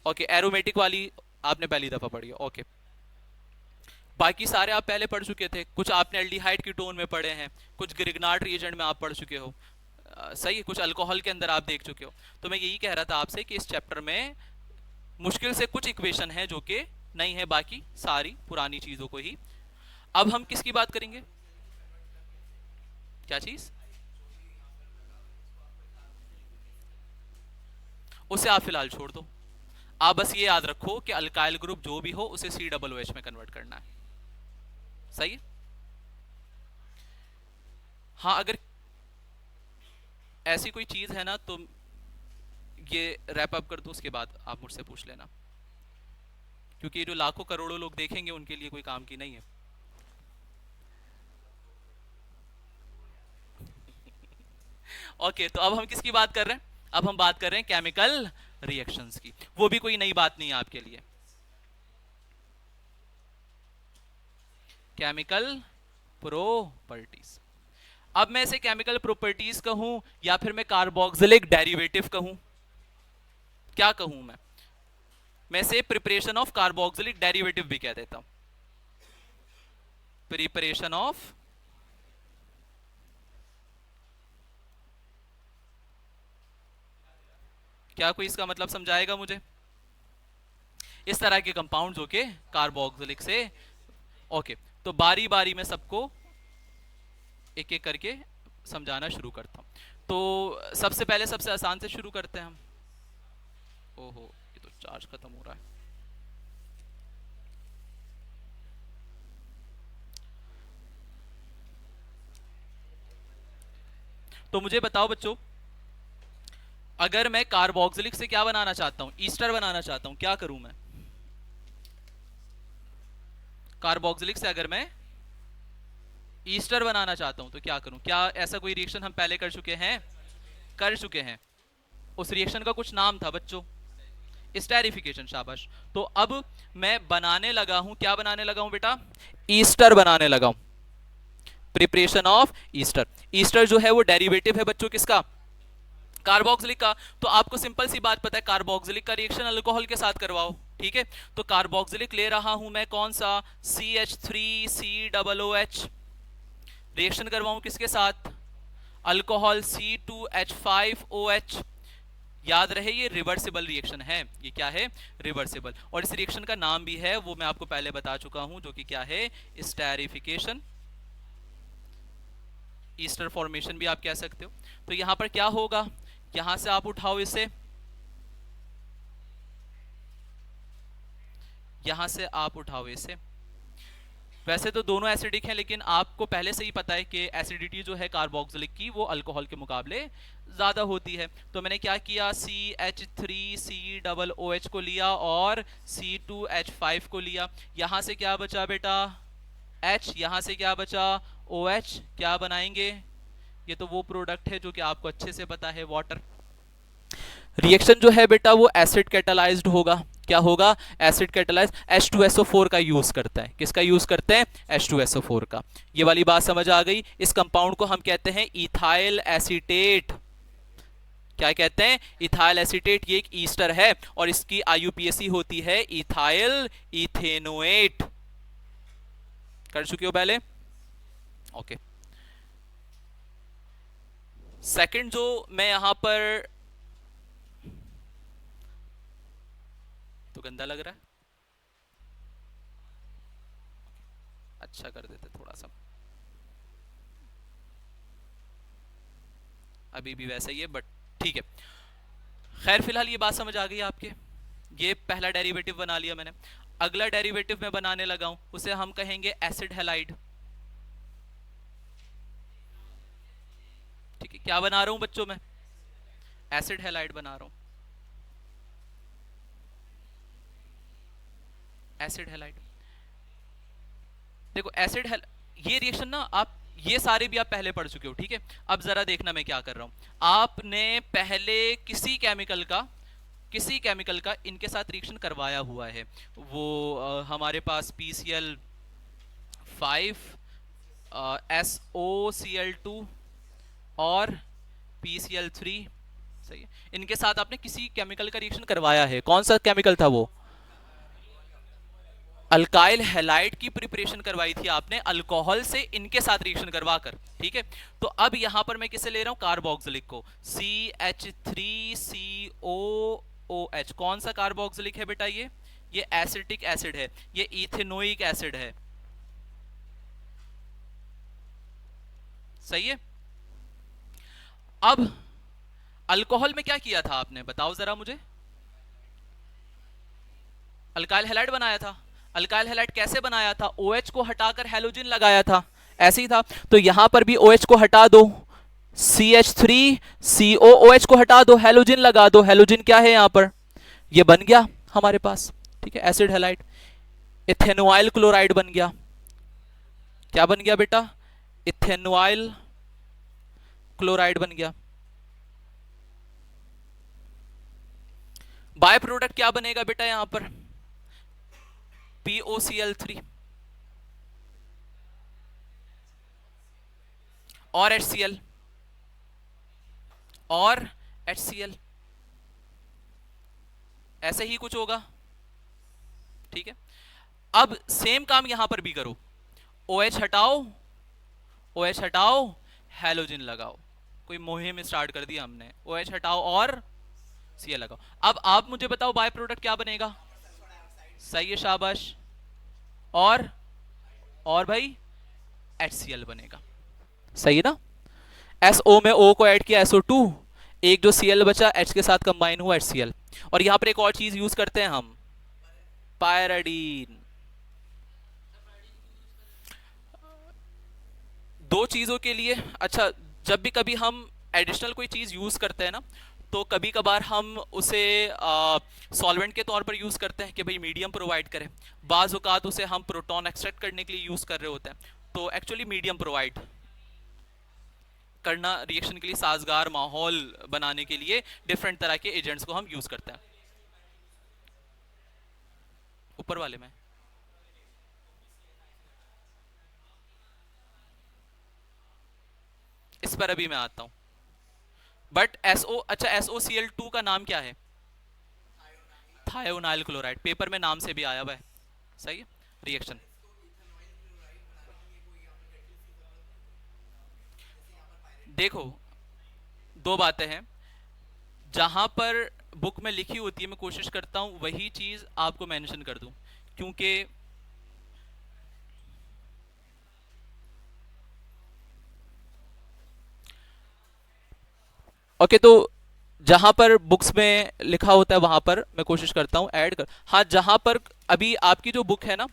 ओके, एरोमेटिक वाली आपने पहली दफा पढ़ी है, ओके। बाकी सारे आप पहले पढ़ चुके थे, कुछ आपने एल्डिहाइड की टोन में पढ़े हैं, कुछ ग्रिग्नार्ड रिएजेंट में आप पढ़ चुके हो, सही है, कुछ अल्कोहल के अंदर आप देख चुके हो। तो मैं यही कह रहा था आपसे कि इस चैप्टर में मुश्किल से कुछ इक्वेशन है जो कि नहीं है, बाकी सारी पुरानी चीजों को ही। अब हम किसकी बात करेंगे? क्या चीज? उसे आप फिलहाल छोड़ दो। आप बस ये याद रखो कि अल्काइल ग्रुप जो भी हो उसे COOH में कन्वर्ट करना है, सही है। हाँ, अगर ऐसी कोई चीज है ना तो ये रैप अप कर दो, उसके बाद आप मुझसे पूछ लेना, क्योंकि ये जो लाखों करोड़ों लोग देखेंगे उनके लिए कोई काम की नहीं है। ओके, तो अब हम किसकी बात कर रहे हैं? अब हम बात कर रहे हैं केमिकल रिएक्शंस की। वो भी कोई नई बात नहीं है आपके लिए। Chemical properties. अब मैं इसे केमिकल प्रॉपर्टीज कहूं या फिर मैं कार्बोक्सिलिक डेरिवेटिव कहूं, क्या कहूं मैं इसे प्रिपरेशन ऑफ कार्बोक्सिलिक डेरिवेटिव भी कह देता हूं, प्रिपरेशन ऑफ, क्या कोई इसका मतलब समझाएगा मुझे? इस तरह के कंपाउंड जो के कार्बोक्सिलिक से। ओके, तो बारी बारी में सबको एक एक करके समझाना शुरू करता हूं। तो सबसे पहले सबसे आसान से शुरू करते हैं हम। ओहो, ये तो चार्ज खत्म हो रहा है। तो मुझे बताओ बच्चों, अगर मैं कार्बोक्सिलिक से क्या बनाना चाहता हूं, ईस्टर बनाना चाहता हूं, क्या करूं मैं? कार्बोक्सिलिक से अगर मैं ईस्टर बनाना चाहता हूं तो क्या करूं? क्या ऐसा कोई रिएक्शन हम पहले कर चुके हैं? कर चुके हैं। उस रिएक्शन का कुछ नाम था बच्चों, स्टेरिफिकेशन, शाबाश। तो अब मैं बनाने लगा हूं, क्या बनाने लगा हूं बेटा? ईस्टर बनाने लगा हूं, प्रिपरेशन ऑफ ईस्टर। ईस्टर जो है वो डेरिवेटिव है बच्चों किसका? कार्बोक्सिलिक का। तो आपको सिंपल सी बात पता है, कार्बोक्सिलिक का रिएक्शन अल्कोहल के साथ करवाओ, ठीक है। तो कार्बोक्सिलिक ले रहा हूं मैं, कौन सा? CH3COOH। रिएक्शन करवाऊं किसके साथ? Alcohol C2H5OH। याद रहे ये रिवर्सिबल रिएक्शन है, ये क्या है? रिवर्सिबल। और इस रिएक्शन का नाम भी है, वो मैं आपको पहले बता चुका हूं, जो कि क्या है? स्टेरिफिकेशन, ईस्टर फॉर्मेशन भी आप कह सकते हो। तो यहां पर क्या होगा? यहां से आप उठाओ इसे, यहां से आप उठाओ इसे, वैसे तो दोनों एसिडिक हैं, लेकिन आपको पहले से ही पता है कि एसिडिटी जो है कार्बोक्सिलिक की वो अल्कोहल के मुकाबले ज़्यादा होती है। तो मैंने क्या किया, CH3COOH को लिया और C2H5 को लिया। यहाँ से क्या बचा बेटा, H, यहाँ से क्या बचा, OH। क्या बनाएंगे, ये तो वो प्रोडक्ट है जो कि आपको अच्छे से पता है, वाटर। रिएक्शन जो है बेटा वो एसिड कैटालाइज्ड होगा। क्या होगा, एसिड कैटालाइज। H2SO4 का यूज करता है, किसका यूज करते हैं, H2SO4 का। ये वाली बात समझ आ गई। इस कंपाउंड को हम कहते हैं इथाइल एसीटेट। क्या कहते हैं, इथाइल एसीटेट। ये एक ईस्टर है और इसकी IUPAC होती है इथाइल इथेनोएट। कर चुके हो पहले, ओके। सेकंड जो मैं यहां पर, तो गंदा लग रहा है, अच्छा कर देते थोड़ा सा, अभी भी वैसा ही है बट ठीक है। खैर फिलहाल ये बात समझ आ गई आपके। ये पहला डेरिवेटिव बना लिया मैंने। अगला डेरिवेटिव मैं बनाने लगा हूं, उसे हम कहेंगे एसिड हैलाइड। ठीक है, क्या बना रहा हूं बच्चों में, एसिड हैलाइड बना रहा हूं, एसिड हैलाइड। देखो एसिड, ये रिएक्शन ना आप ये सारे भी आप पहले पढ़ चुके हो, ठीक है। अब जरा देखना मैं क्या कर रहा हूं। आपने पहले किसी केमिकल का इनके साथ रिएक्शन करवाया हुआ है। वो हमारे पास PCl5 SOCl2 और PCl3, सही है। इनके साथ आपने किसी केमिकल का रिएक्शन करवाया है। कौन सा केमिकल था वो, अल्काइल हैलाइड की प्रिपरेशन करवाई थी आपने अल्कोहल से इनके साथ रिएक्शन करवाकर, ठीक है। तो अब यहां पर मैं किसे ले रहा हूं, कार्बोक्सिलिक को, CH3COOH। कौन सा कार्बोक्सिलिक है बेटा, ये एसिटिक एसिड है, ये इथेनोइक एसिड है, सही है। अब अल्कोहल में क्या किया था आपने, बताओ जरा मुझे, अल्काइल हैलाइड बनाया था। अल्काइल हैलाइड कैसे बनाया था, OH को हटाकर हैलोजन लगाया था, ऐसे ही था। तो यहां पर भी OH को हटा दो, CH3COOH को हटा दो, हैलोजन लगा दो। हैलोजन क्या है यहां पर, ये बन गया हमारे पास, ठीक है, एसिड हैलाइड। इथेनॉइल क्लोराइड बन गया। क्या बन गया बेटा, इथेनॉइल क्लोराइड बन गया। बाय प्रोडक्ट क्या बनेगा बेटा यहां पर, POCl3 और HCl और HCl, ऐसे ही कुछ होगा, ठीक है। अब सेम काम यहां पर भी करो, OH हटाओ, हैलोजन लगाओ। कोई मुहिम स्टार्ट कर दी हमने, OH हटाओ और Cl लगाओ। अब आप मुझे बताओ बाय प्रोडक्ट क्या बनेगा, सही है, शाबाश। और भाई HCl बनेगा, सही है ना। SO में O को ऐड किया, SO2, एक जो Cl बचा H के साथ कंबाइन हुआ HCl। और यहां पर एक और चीज यूज करते हैं हम, पायराडीन। दो चीजों के लिए, अच्छा, जब भी कभी हम एडिशनल कोई चीज यूज करते हैं ना, तो कभी कभार हम उसे सॉल्वेंट के तौर पर यूज करते हैं कि भाई मीडियम प्रोवाइड करें। बाज़ औक़ात उसे हम प्रोटॉन एक्सट्रैक्ट करने के लिए यूज कर रहे होते हैं। तो एक्चुअली मीडियम प्रोवाइड करना, रिएक्शन के लिए साजगार माहौल बनाने के लिए डिफरेंट तरह के एजेंट्स को हम यूज करते हैं। ऊपर वाले में इस पर अभी मैं आता हूं। बट अच्छा, SOCl2 का नाम क्या है, थायोनाइल क्लोराइड। पेपर में नाम से भी आया हुआ है, सही है। रिएक्शन देखो, दो बातें हैं। जहां पर बुक में लिखी होती है मैं कोशिश करता हूं वही चीज आपको मेंशन कर दूं, क्योंकि ओके, तो जहां पर बुक्स में लिखा होता है वहां पर मैं कोशिश करता हूं ऐड कर। हाँ, जहां पर अभी आपकी जो बुक है ना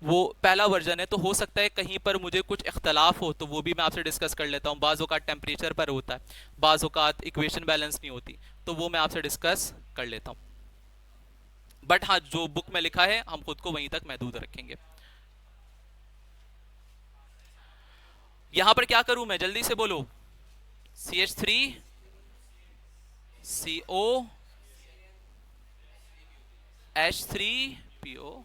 वो पहला वर्जन है, तो हो सकता है कहीं पर मुझे कुछ इख्तलाफ हो, तो वो भी मैं आपसे डिस्कस कर लेता हूँ। बाज़ औक़ात टेम्परेचर पर होता है, बाज़ औक़ात इक्वेशन बैलेंस नहीं होती, तो वो मैं आपसे डिस्कस कर लेता हूँ। बट हाँ, जो बुक में लिखा है हम खुद को वहीं तक महदूद रखेंगे। यहां पर क्या करूं मैं, जल्दी से बोलो। CH3CO H3PO।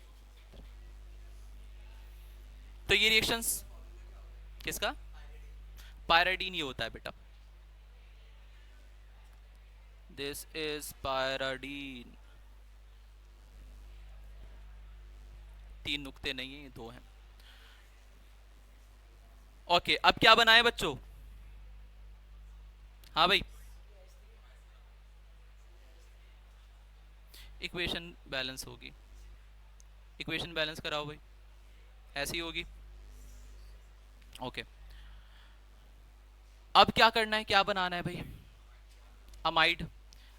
तो ये रिएक्शंस किसका, पायराडीन ही होता है बेटा। This is pyridine. 3 नुक्ते नहीं है, 2 हैं। ओके, अब क्या बनाए बच्चों। हाँ भाई, इक्वेशन बैलेंस होगी, इक्वेशन बैलेंस कराओ भाई, ऐसी होगी। ओके, अब क्या करना है, क्या बनाना है भाई। अमाइड।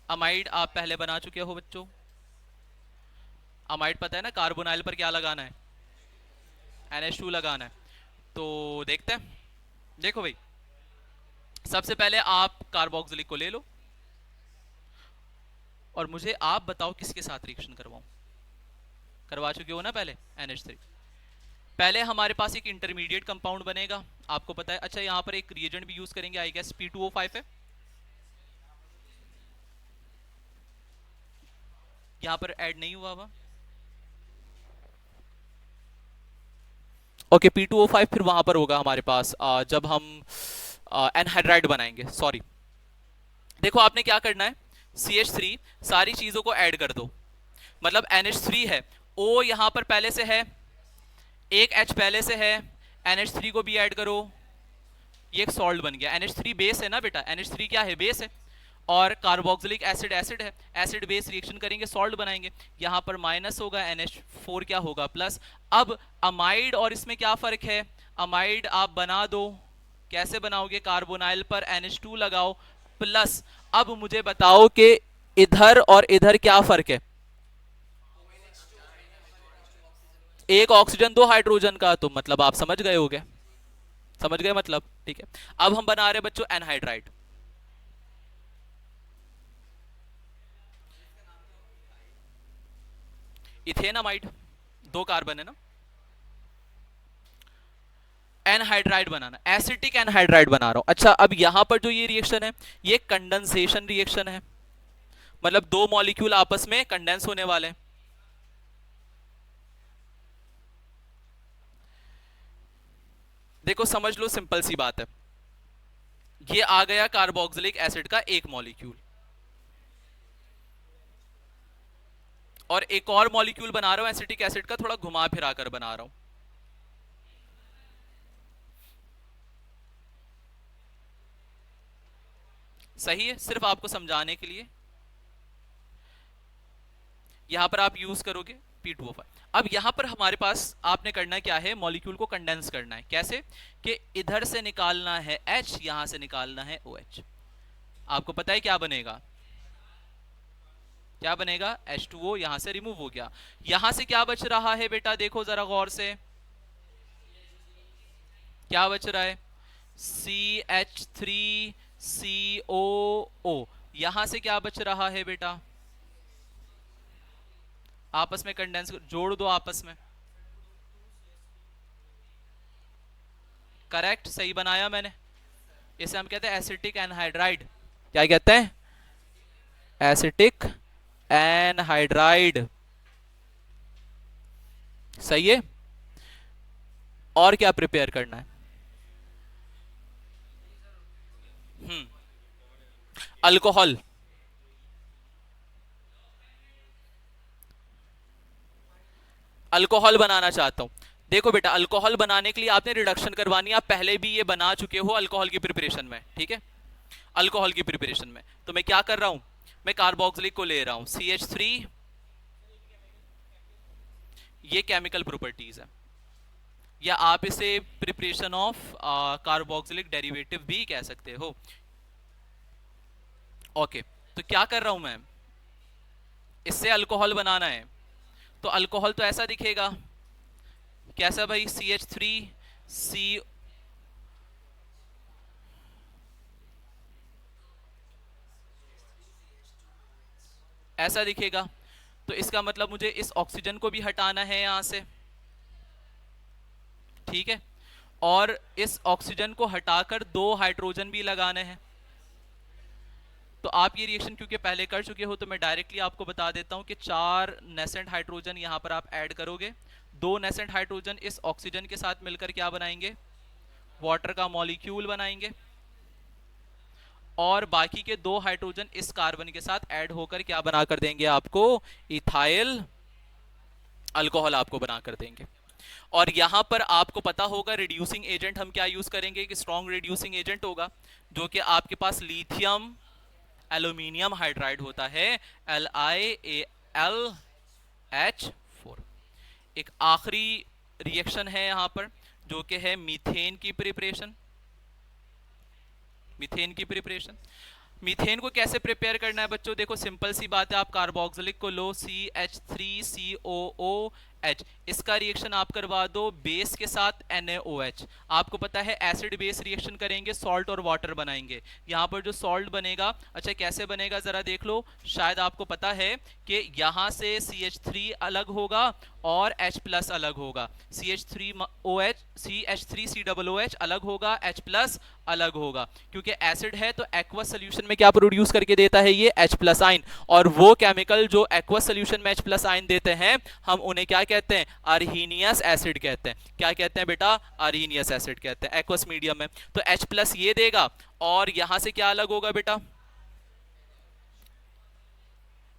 अमाइड आप पहले बना चुके हो बच्चों। अमाइड पता है ना, कार्बोनाइल पर क्या लगाना है, NH2 लगाना है। तो देखते हैं, देखो भाई, सबसे पहले आप कार्बोक्सिलिक को ले लो और मुझे आप बताओ किसके साथ रिएक्शन करवाऊं। करवा चुके हो ना पहले, NH3। पहले हमारे पास एक इंटरमीडिएट कंपाउंड बनेगा, आपको पता है। अच्छा, यहां पर एक रिएजेंट भी यूज करेंगे, आई गेस P2O5 है। यहां पर ऐड नहीं हुआ हुआ। ओके, P2O5 फिर वहां पर होगा हमारे पास जब हम एनहाइड्राइड बनाएंगे। सॉरी, देखो आपने क्या करना है, CH3 सारी चीजों को ऐड कर दो। मतलब NH3 है, O यहां पर पहले से है, एक H पहले से है, NH3 को भी ऐड करो, ये एक सॉल्ट बन गया। NH3 बेस है ना बेटा, NH3 क्या है, बेस है, और कार्बोक्सिलिक एसिड एसिड है, एसिड बेस रिएक्शन करेंगे, सॉल्ट बनाएंगे। यहां पर माइनस होगा, NH4 क्या होगा, प्लस। अब अमाइड और इसमें क्या फर्क है, अमाइड आप बना दो, कैसे बनाओगे, कार्बोनाइल पर NH2 लगाओ प्लस। अब मुझे बताओ कि इधर और इधर क्या फर्क है। एक ऑक्सीजन 2 हाइड्रोजन का, तो मतलब आप समझ गए होगे, समझ गए मतलब, ठीक है। अब हम बना रहे बच्चों एनहाइड्राइड। इथेनामाइड, 2 कार्बन है ना, एनहाइड्राइड बनाना, एसिटिक एनहाइड्राइड बना रहा हूं। अच्छा, अब यहां पर जो ये रिएक्शन है, ये कंडेंसेशन रिएक्शन है, मतलब 2 मॉलिक्यूल आपस में कंडेंस होने वाले हैं। देखो समझ लो, सिंपल सी बात है, ये आ गया कार्बोक्सिलिक एसिड का एक मॉलिक्यूल, और एक और मॉलिक्यूल बना रहा हूं एसिटिक एसिड का, थोड़ा घुमा फिरा कर बना रहा हूं। सही है, सिर्फ आपको समझाने के लिए यहां पर आप यूज करोगे P2O5। अब यहां पर हमारे पास आपने करना क्या है, मॉलिक्यूल को कंडेंस करना है। कैसे, कि इधर से निकालना है H, यहां से निकालना है OH। आपको पता है क्या बनेगा, क्या बनेगा, H2O यहां से रिमूव हो गया। यहां से क्या बच रहा है बेटा, देखो जरा गौर से, क्या बच रहा है, CH3COO। यहां से क्या बच रहा है बेटा, आपस में कंडेंस जोड़ दो आपस में। करेक्ट, सही बनाया मैंने। इसे हम कहते हैं एसिटिक एनहाइड्राइड। क्या कहते हैं, एसिटिक एनहाइड्राइड। सही है। और क्या प्रिपेयर करना है, अल्कोहल। अल्कोहल बनाना चाहता हूं। देखो बेटा, अल्कोहल बनाने के लिए आपने रिडक्शन करवानी है, आप पहले भी ये बना चुके हो अल्कोहल की प्रिपरेशन में, ठीक है। अल्कोहल की प्रिपरेशन में तो मैं क्या कर रहा हूं, मैं कार्बोक्सिलिक को ले रहा हूं, CH3, ये केमिकल प्रॉपर्टीज है, या आप इसे प्रिपरेशन ऑफ कार्बोक्सिलिक डेरिवेटिव भी कह सकते हो। ओके, तो क्या कर रहा हूं मैं, इससे अल्कोहल बनाना है, तो अल्कोहल तो ऐसा दिखेगा, कैसा भाई, CH3 सी ऐसा दिखेगा। तो इसका मतलब मुझे इस ऑक्सीजन को भी हटाना है यहां से, ठीक है, और इस ऑक्सीजन को हटाकर 2 हाइड्रोजन भी लगाने हैं। तो आप ये रिएक्शन क्योंकि पहले कर चुके हो तो मैं डायरेक्टली आपको बता देता हूं कि 4 नेसेंट हाइड्रोजन यहां पर आप ऐड करोगे। 2 नेसेंट हाइड्रोजन इस ऑक्सीजन के साथ मिलकर क्या बनाएंगे, वाटर का मॉलिक्यूल बनाएंगे, और बाकी के 2 हाइड्रोजन इस कार्बन के साथ ऐड होकर क्या बना कर देंगे आपको, इथाइल अल्कोहल आपको बना कर देंगे। और यहां पर आपको पता होगा रिड्यूसिंग एजेंट हम क्या यूज करेंगे, कि स्ट्रॉन्ग रिड्यूसिंग एजेंट होगा, जो कि आपके पास लिथियम एल्यूमिनियम हाइड्राइड होता है, LiAlH4। एक आखिरी रिएक्शन है यहां पर जो कि है मीथेन की प्रिपरेशन। मीथेन की प्रिपरेशन, मीथेन को कैसे प्रिपेयर करना है बच्चों, देखो सिंपल सी बात है, आप कार्बोक्सिलिक को लो CH3COOH, इसका रिएक्शन आप करवा दो बेस के साथ NaOH। आपको पता है एसिड बेस रिएक्शन करेंगे, सॉल्ट और वाटर बनाएंगे। यहाँ पर जो सॉल्ट बनेगा, अच्छा कैसे बनेगा जरा देख लो, शायद आपको पता है कि यहाँ से CH3 अलग होगा और H प्लस अलग होगा, CH3OH CH3COOH अलग होगा, H प्लस अलग होगा, क्योंकि एसिड है तो एक्वस सोल्यूशन में क्या प्रोड्यूस करके देता है ये H प्लस आइन, और वो केमिकल जो एक्वस सोल्यूशन में H प्लस आइन देते हैं हम उन्हें क्या कहते हैं, अर्हीनियस एसिड कहते हैं। क्या कहते हैं बेटा, अर्हीनियस एसिड कहते हैं एक्वस मीडियम में। तो H प्लस ये देगा और यहां से क्या अलग होगा बेटा,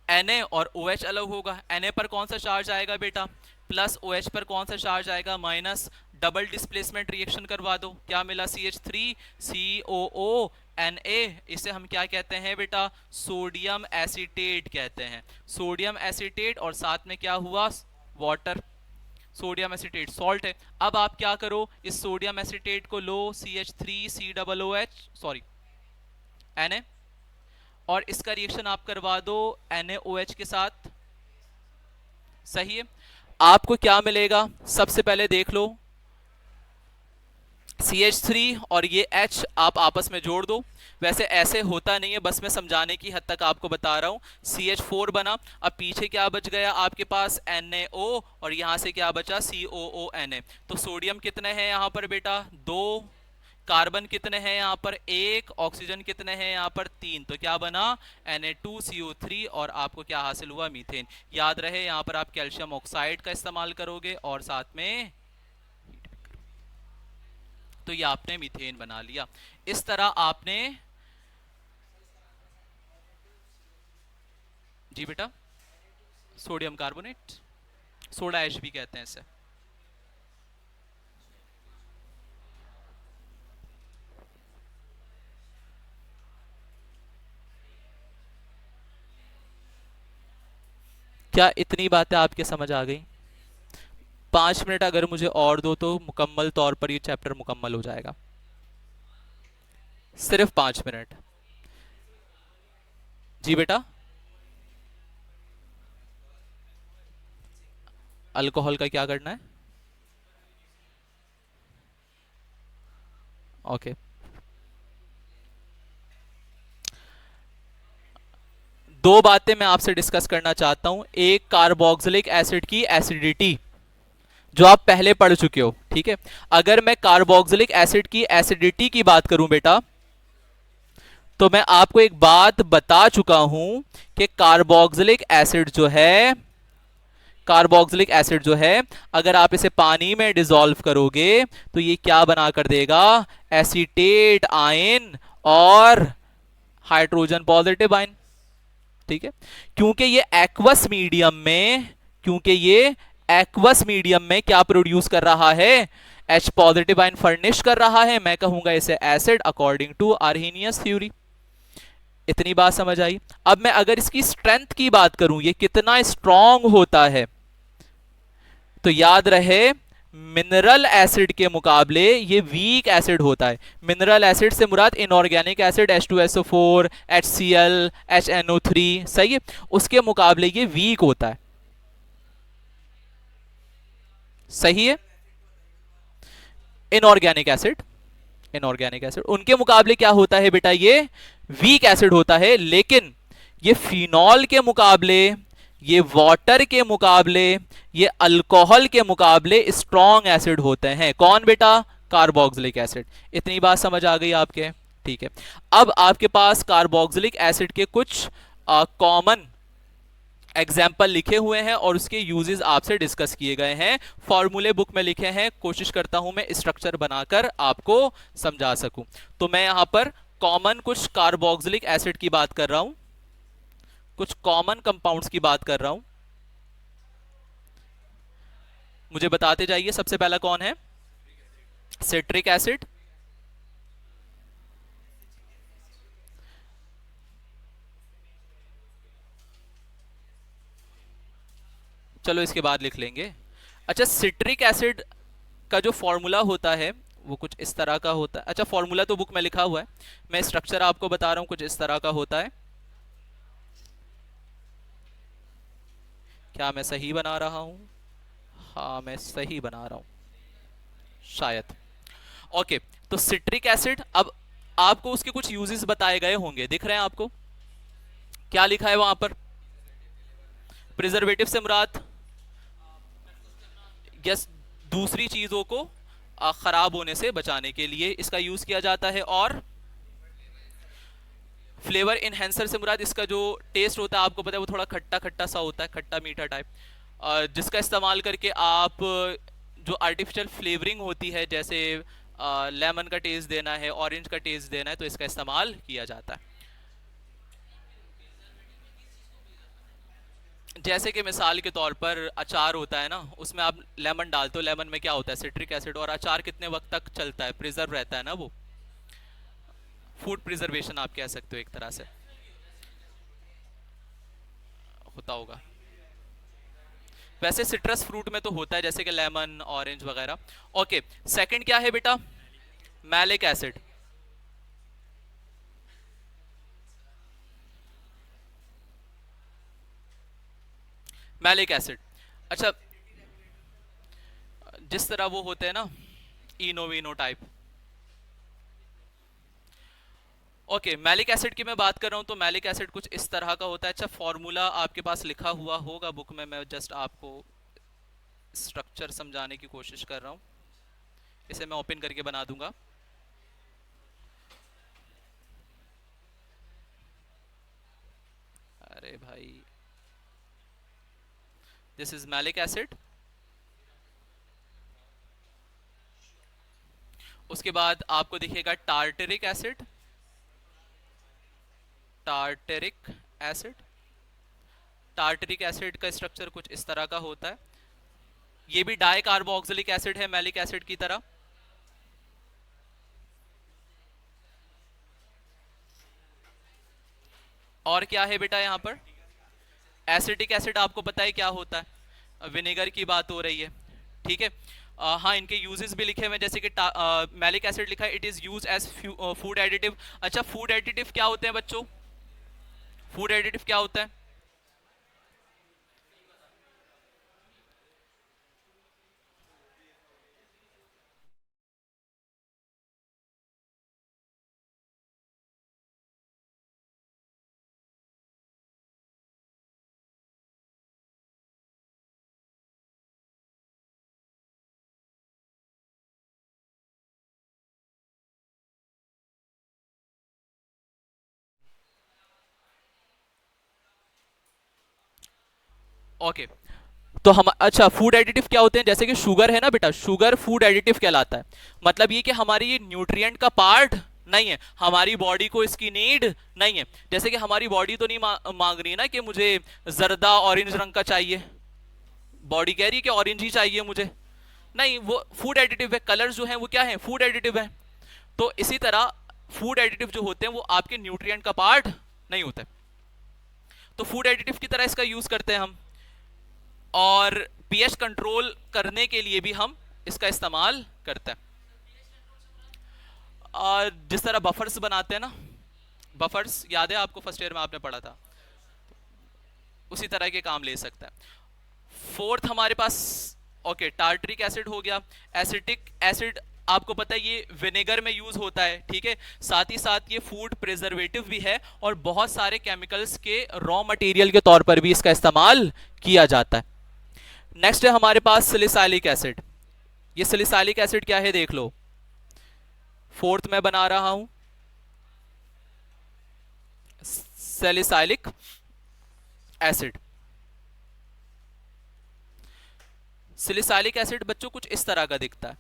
Na और OH अलग होगा। Na पर कौन सा चार्ज आएगा बेटा, प्लस, OH पर कौन सा चार्ज आएगा, माइनस। डबल डिस्प्लेसमेंट रिएक्शन करवा दो, क्या मिला, CH3COO Na, इसे हम क्या कहते हैं बेटा, सोडियम एसीटेट कहते हैं, सोडियम एसीटेट, और साथ में क्या हुआ, वाटर, सोडियम एसीटेट सॉल्ट है। अब आप क्या करो, इस सोडियम एसीटेट को लो CH3COOH सॉरी Na, और इसका रिएक्शन आप करवा दो NaOH के साथ, सही है। आपको क्या मिलेगा, सबसे पहले देख लो CH3 और ये H आप आपस में जोड़ दो, वैसे ऐसे होता नहीं है, बस मैं समझाने की हद तक आपको बता रहा हूं। CH4 बना, अब पीछे क्या बच गया आपके पास, NaO, और यहां से क्या बचा, COONA। तो सोडियम कितने हैं यहां पर बेटा, 2, कार्बन कितने हैं यहां पर, 1, ऑक्सीजन कितने हैं यहां पर, 3, तो क्या बना, Na2CO3, और आपको क्या हासिल हुआ, मीथेन। याद रहे यहां पर आप कैल्शियम ऑक्साइड का इस्तेमाल करोगे और साथ में, तो ये आपने मीथेन बना लिया। इस तरह आपने, जी बेटा, सोडियम कार्बोनेट, सोडा ऐश भी कहते हैं इसे। क्या इतनी बातें आपके समझ आ गई? 5 मिनट अगर मुझे और दो तो मुकम्मल तौर पर ये चैप्टर मुकम्मल हो जाएगा, सिर्फ 5 मिनट। जी बेटा, अल्कोहल का क्या करना है, ओके। दो बातें मैं आपसे डिस्कस करना चाहता हूं, एक कार्बोक्सिलिक एसिड की एसिडिटी जो आप पहले पढ़ चुके हो, ठीक है। अगर मैं कार्बोक्सिलिक एसिड की एसिडिटी की बात करूं बेटा, तो मैं आपको एक बात बता चुका हूं कि कार्बोक्सिलिक एसिड जो है, कार्बोक्सिलिक एसिड जो है, अगर आप इसे पानी में डिसॉल्व करोगे तो ये क्या बना कर देगा, एसीटेट आयन और हाइड्रोजन पॉजिटिव आयन, ठीक है। क्योंकि ये एक्वस मीडियम में, क्योंकि ये एक्वस मीडियम में क्या प्रोड्यूस कर रहा है, H पॉजिटिव आयन फर्निश कर रहा है, मैं कहूंगा इसे एसिड अकॉर्डिंग टू अर्हीनियस थ्योरी। इतनी बात समझ आई। अब मैं अगर इसकी स्ट्रेंथ की बात करूं, ये कितना स्ट्रांग होता है, तो याद रहे मिनरल एसिड के मुकाबले ये वीक एसिड होता है। मिनरल एसिड से मुराद inorganic acid H2SO4, HCl, HNO3, सही है, उसके मुकाबले ये वीक होता है, सही है। इनऑर्गेनिक एसिड, इनऑर्गेनिक एसिड उनके मुकाबले क्या होता है बेटा, ये वीक एसिड होता है। लेकिन ये फिनॉल के मुकाबले, ये वाटर के मुकाबले, ये अल्कोहल के मुकाबले स्ट्रॉन्ग एसिड होते हैं। कौन बेटा, कार्बोक्सिलिक एसिड। इतनी बात समझ आ गई आपके, ठीक है। अब आपके पास कार्बोक्सिलिक एसिड के कुछ कॉमन एग्जाम्पल लिखे हुए हैं और उसके यूजेस आपसे डिस्कस किए गए हैं, फॉर्मूले बुक में लिखे हैं। कोशिश करता हूं मैं स्ट्रक्चर बनाकर आपको समझा सकूं। तो मैं यहां पर कॉमन कुछ कार्बोक्सिलिक एसिड की बात कर रहा हूं, कुछ कॉमन कंपाउंड्स की बात कर रहा हूं। मुझे बताते जाइए, सबसे पहला कौन है, सिट्रिक एसिड। चलो इसके बाद लिख लेंगे। अच्छा, सिट्रिक एसिड का जो फॉर्मूला होता है वो कुछ इस तरह का होता है। अच्छा, फॉर्मूला तो बुक में लिखा हुआ है, मैं स्ट्रक्चर आपको बता रहा हूं, कुछ इस तरह का होता है। क्या मैं सही बना रहा हूं? हाँ, मैं सही बना रहा हूं शायद। ओके, तो सिट्रिक एसिड, अब आपको उसके कुछ यूजेस बताए गए होंगे, दिख रहे हैं आपको? क्या लिखा है वहां पर? प्रिजर्वेटिव से मुराद यस, दूसरी चीजों को खराब होने से बचाने के लिए इसका यूज किया जाता है। और फ्लेवर इनहेंसर से मुराद इसका जो टेस्ट होता है, आपको पता है वो थोड़ा खट्टा खट्टा सा होता है, खट्टा मीठा टाइप, जिसका इस्तेमाल करके आप जो आर्टिफिशियल फ्लेवरिंग होती है, जैसे लेमन का टेस्ट देना है, ऑरेंज का टेस्ट देना है, तो इसका इस्तेमाल किया जाता है। जैसे कि मिसाल के तौर पर अचार होता है ना, उसमें आप लेमन डालते हो, लेमन में क्या होता है, सिट्रिक एसिड, और अचार कितने वक्त तक चलता है, प्रिजर्व रहता है ना वो, फूड प्रिजर्वेशन आप कह सकते हो एक तरह से, होता होगा। वैसे सिट्रस फ्रूट में तो होता है, जैसे कि लेमन, ऑरेंज वगैरह। ओके, सेकंड क्या है बेटा, मैलिक एसिड। मैलिक एसिड, अच्छा, जिस तरह वो होते हैं ना, इनोविनो टाइप। ओके, मैलिक एसिड की मैं बात कर रहा हूं, तो मैलिक एसिड कुछ इस तरह का होता है। अच्छा, फॉर्मूला आपके पास लिखा हुआ होगा बुक में, मैं जस्ट आपको स्ट्रक्चर समझाने की कोशिश कर रहा हूं। इसे मैं ओपन करके बना दूंगा। अरे भाई, दिस इज मैलिक एसिड। उसके बाद आपको दिखेगा tartaric acid, tartaric acid. Tartaric acid का स्ट्रक्चर कुछ इस तरह का होता है। ये भी डाई कार्बोक्सिलिक एसिड है, मैलिक एसिड की तरह। और क्या है बेटा यहाँ पर, एसिटिक एसिड आपको पता है क्या होता है, विनेगर की बात हो रही है, ठीक है। हाँ, इनके यूजेस भी लिखे हुए हैं, जैसे कि मैलिक एसिड लिखा है, it is use as food additive. अच्छा, फूड एडिटिव क्या होते हैं बच्चों, फूड एडिटिव क्या होता है? ओके, तो हम, अच्छा, फूड एडिटिव क्या होते हैं, जैसे कि शुगर है ना बेटा, शुगर फूड एडिटिव कहलाता है। मतलब ये कि हमारी ये न्यूट्रिएंट का पार्ट नहीं है, हमारी बॉडी को इसकी नीड नहीं है। जैसे कि हमारी बॉडी तो नहीं मांग रही है ना कि मुझे जर्दा ऑरेंज रंग का चाहिए, बॉडी कह रही है कि ऑरेंज ही चाहिए मुझे, नहीं, वो फूड एडिटिव है। कलर्स जो हैं वो क्या है, फूड एडिटिव है। तो इसी तरह फूड एडिटिव जो होते हैं वो आपके न्यूट्रिएंट का पार्ट नहीं होते, तो फूड एडिटिव की तरह इसका यूज करते हैं हम। और पीएच कंट्रोल करने के लिए भी हम इसका इस्तेमाल करते हैं। और जिस तरह बफर्स बनाते हैं ना, बफर्स याद है आपको, फर्स्ट ईयर में आपने पढ़ा था, उसी तरह के काम ले सकता है। फोर्थ हमारे पास, ओके, टार्टरिक एसिड हो गया। एसिटिक एसिड आपको पता है ये विनेगर में यूज होता है, ठीक है। साथ ही साथ ये फूड प्रिजर्वेटिव भी है और बहुत सारे केमिकल्स के रॉ मटेरियल के तौर पर भी इसका इस्तेमाल किया जाता है। नेक्स्ट है हमारे पास सैलिसाइलिक एसिड। ये सैलिसाइलिक एसिड क्या है देख लो, फोर्थ में बना रहा हूं, सैलिसाइलिक एसिड। सैलिसाइलिक एसिड बच्चों कुछ इस तरह का दिखता है।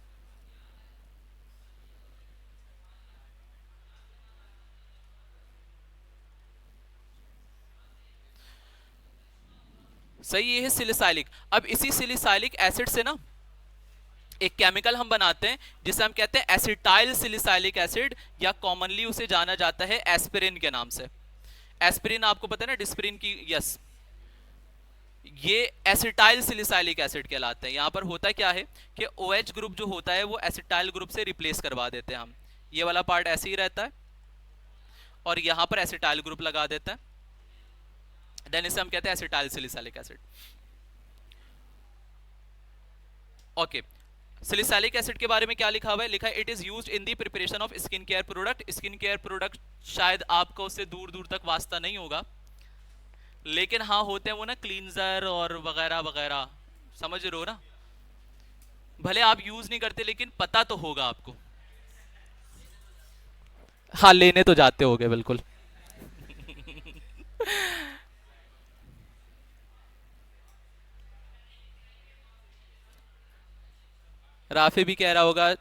सही, ये है सिलिसाइलिक। अब इसी सिलिसाइलिक एसिड से ना एक केमिकल हम बनाते हैं जिसे हम कहते हैं एसिटाइल सिलिसाइलिक एसिड, या कॉमनली उसे जाना जाता है एस्पिरिन के नाम से। एस्पिरिन आपको पता है ना, डिस्पिरिन की, यस। ये एसिटाइल सिलिसाइलिक एसिड कहलाते हैं। यहां पर होता क्या है कि OH ग्रुप जो होता है वो एसिटाइल ग्रुप से रिप्लेस करवा देते हैं हम। ये वाला पार्ट ऐसे ही रहता है और यहां पर एसिटाइल ग्रुप लगा देता है, देन इसे हम कहते हैं acetyl salicylic acid. Okay, salicylic acid के बारे में क्या लिखा हुआ है? लिखा है it is used in the preparation of skin care product. Skin care product शायद आपको उससे दूर दूर तक वास्ता नहीं होगा, लेकिन हाँ होते हैं वो ना, क्लींजर और वगैरह वगैरह, समझ रहे हो ना। भले आप यूज नहीं करते लेकिन पता तो होगा आपको। हाँ, लेने तो जाते होगे बिल्कुल। राफे भी कह रहा होगा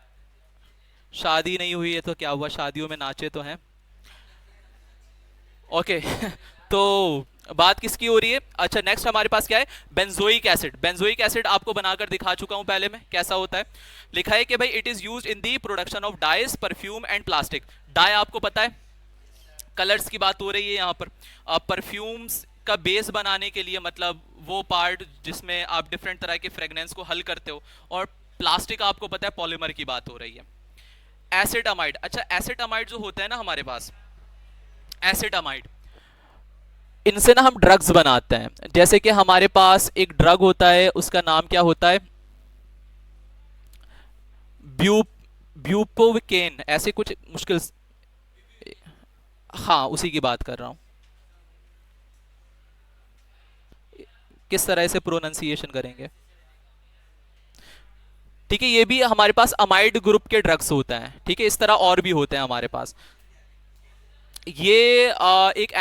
शादी नहीं हुई है तो क्या हुआ, शादियों में नाचे तो हैं। ओके तो बात किसकी हो रही है? अच्छा, नेक्स्ट हमारे पास क्या है? Benzoic acid. बेंजोइक एसिड आपको बनाकर दिखा चुका हूं पहले में, कैसा होता है। लिखा है कि भाई it is used in the production of dyes, perfume and plastic. Dye आपको पता है, कलर्स की बात हो रही है यहाँ पर। परफ्यूम्स का बेस बनाने के लिए, मतलब वो पार्ट जिसमें आप डिफरेंट तरह के फ्रेग्रेंस को हल करते हो। और प्लास्टिक आपको पता है पॉलीमर की बात हो रही है। एसिटामाइड, अच्छा एसिटामाइड जो होता है ना हमारे पास, एसिटामाइड, इनसे ना हम ड्रग्स बनाते हैं। जैसे कि हमारे पास एक ड्रग होता है, उसका नाम क्या होता है? ब्यूपोविकेन, ऐसे कुछ मुश्किल। हाँ, उसी की बात कर रहा हूं। किस तरह से प्रोनाउंसिएशन करेंगे? ठीक है, ये भी हमारे पास अमाइड ग्रुप के ड्रग्स होते हैं, ठीक है। इस तरह और भी होते हैं हमारे पास। ये एक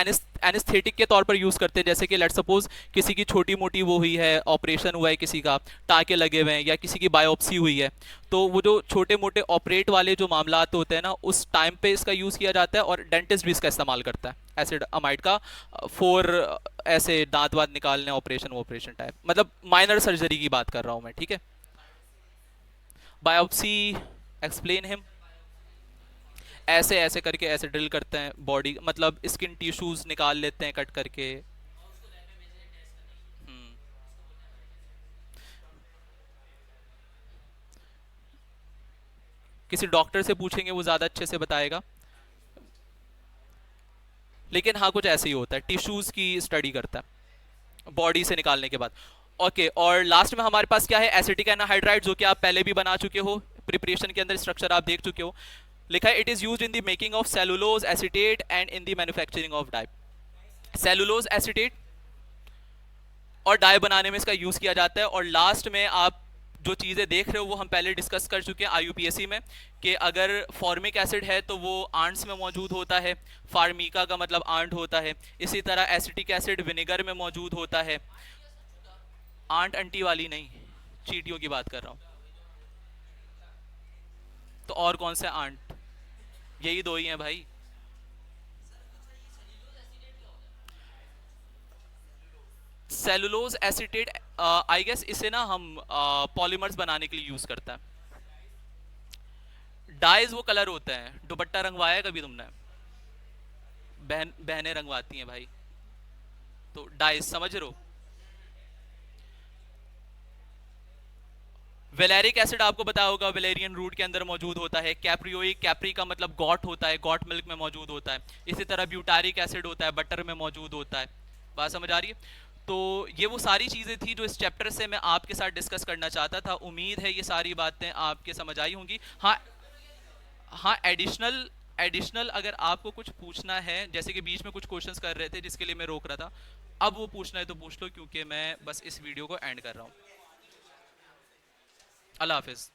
एनेस्थेटिक के तौर पर यूज करते हैं। जैसे कि लेट सपोज किसी की छोटी मोटी वो हुई है, ऑपरेशन हुआ है, किसी का टाके लगे हुए हैं, या किसी की बायोप्सी हुई है, तो वो जो छोटे मोटे ऑपरेट वाले जो मामला होते हैं ना, उस टाइम पे इसका यूज किया जाता है। और डेंटिस्ट भी इसका इस्तेमाल करता है एसिड अमाइड का, फॉर ऐसे दांत वात निकालने, ऑपरेशन टाइप, मतलब माइनर सर्जरी की बात कर रहा हूं मैं, ठीक है। Biopsy, explain him. ऐसे ऐसे करके ऐसे ड्रिल करते हैं बॉडी, मतलब स्किन टिश्यूज निकाल लेते हैं कट करके। हम्म, किसी डॉक्टर से पूछेंगे, वो ज्यादा अच्छे से बताएगा। लेकिन हाँ, कुछ ऐसे ही होता है, टिश्यूज की स्टडी करता है बॉडी से निकालने के बाद। ओके, और लास्ट में हमारे पास क्या है? एसिटिक एनाहाइड्राइड, जो कि आप पहले भी बना चुके हो, प्रिपरेशन के अंदर स्ट्रक्चर आप देख चुके हो। लिखा है it is used in the making of cellulose acetate and in the manufacturing of dye. Cellulose acetate और डाई बनाने में इसका यूज किया जाता है। और लास्ट में आप जो चीजें देख रहे हो वो हम पहले डिस्कस कर चुके हैं IUPAC में, कि अगर फॉर्मिक एसिड है तो वो आंट्स में मौजूद होता है, फार्मिका का मतलब आंट होता है। इसी तरह एसिटिक एसिड विनेगर में मौजूद होता है। आंट अंटी वाली नहीं, चींटियों की बात कर रहा हूं। तो और कौन से आंट? यही दो ही हैं भाई। सेलुलोज एसिटेट, आई गेस इसे ना हम पॉलीमर्स बनाने के लिए यूज करता है। डाइज वो कलर होते हैं, दुपट्टा रंगवाया कभी तुमने? बहनें रंगवाती हैं भाई, तो डाइज समझ रहे हो। वेलेरिक एसिड आपको पता होगा, वेलेरियन रूट के अंदर मौजूद होता है। कैप्रियोइक, कैप्री का मतलब गॉट होता है, गॉट मिल्क में मौजूद होता है। इसी तरह ब्यूटारिक एसिड होता है, बटर में मौजूद होता है। बात समझ आ रही है? तो ये वो सारी चीज़ें थी जो इस चैप्टर से मैं आपके साथ डिस्कस करना चाहता था। उम्मीद है ये सारी बातें आपके समझ आई होंगी। हाँ, हाँ, एडिशनल एडिशनल अगर आपको कुछ पूछना है, जैसे कि बीच में कुछ क्वेश्चंस कर रहे थे जिसके लिए मैं रोक रहा था, अब वो पूछना है तो पूछ लो, क्योंकि मैं बस इस वीडियो को एंड कर रहा हूँ। अल्लाह हाफिज।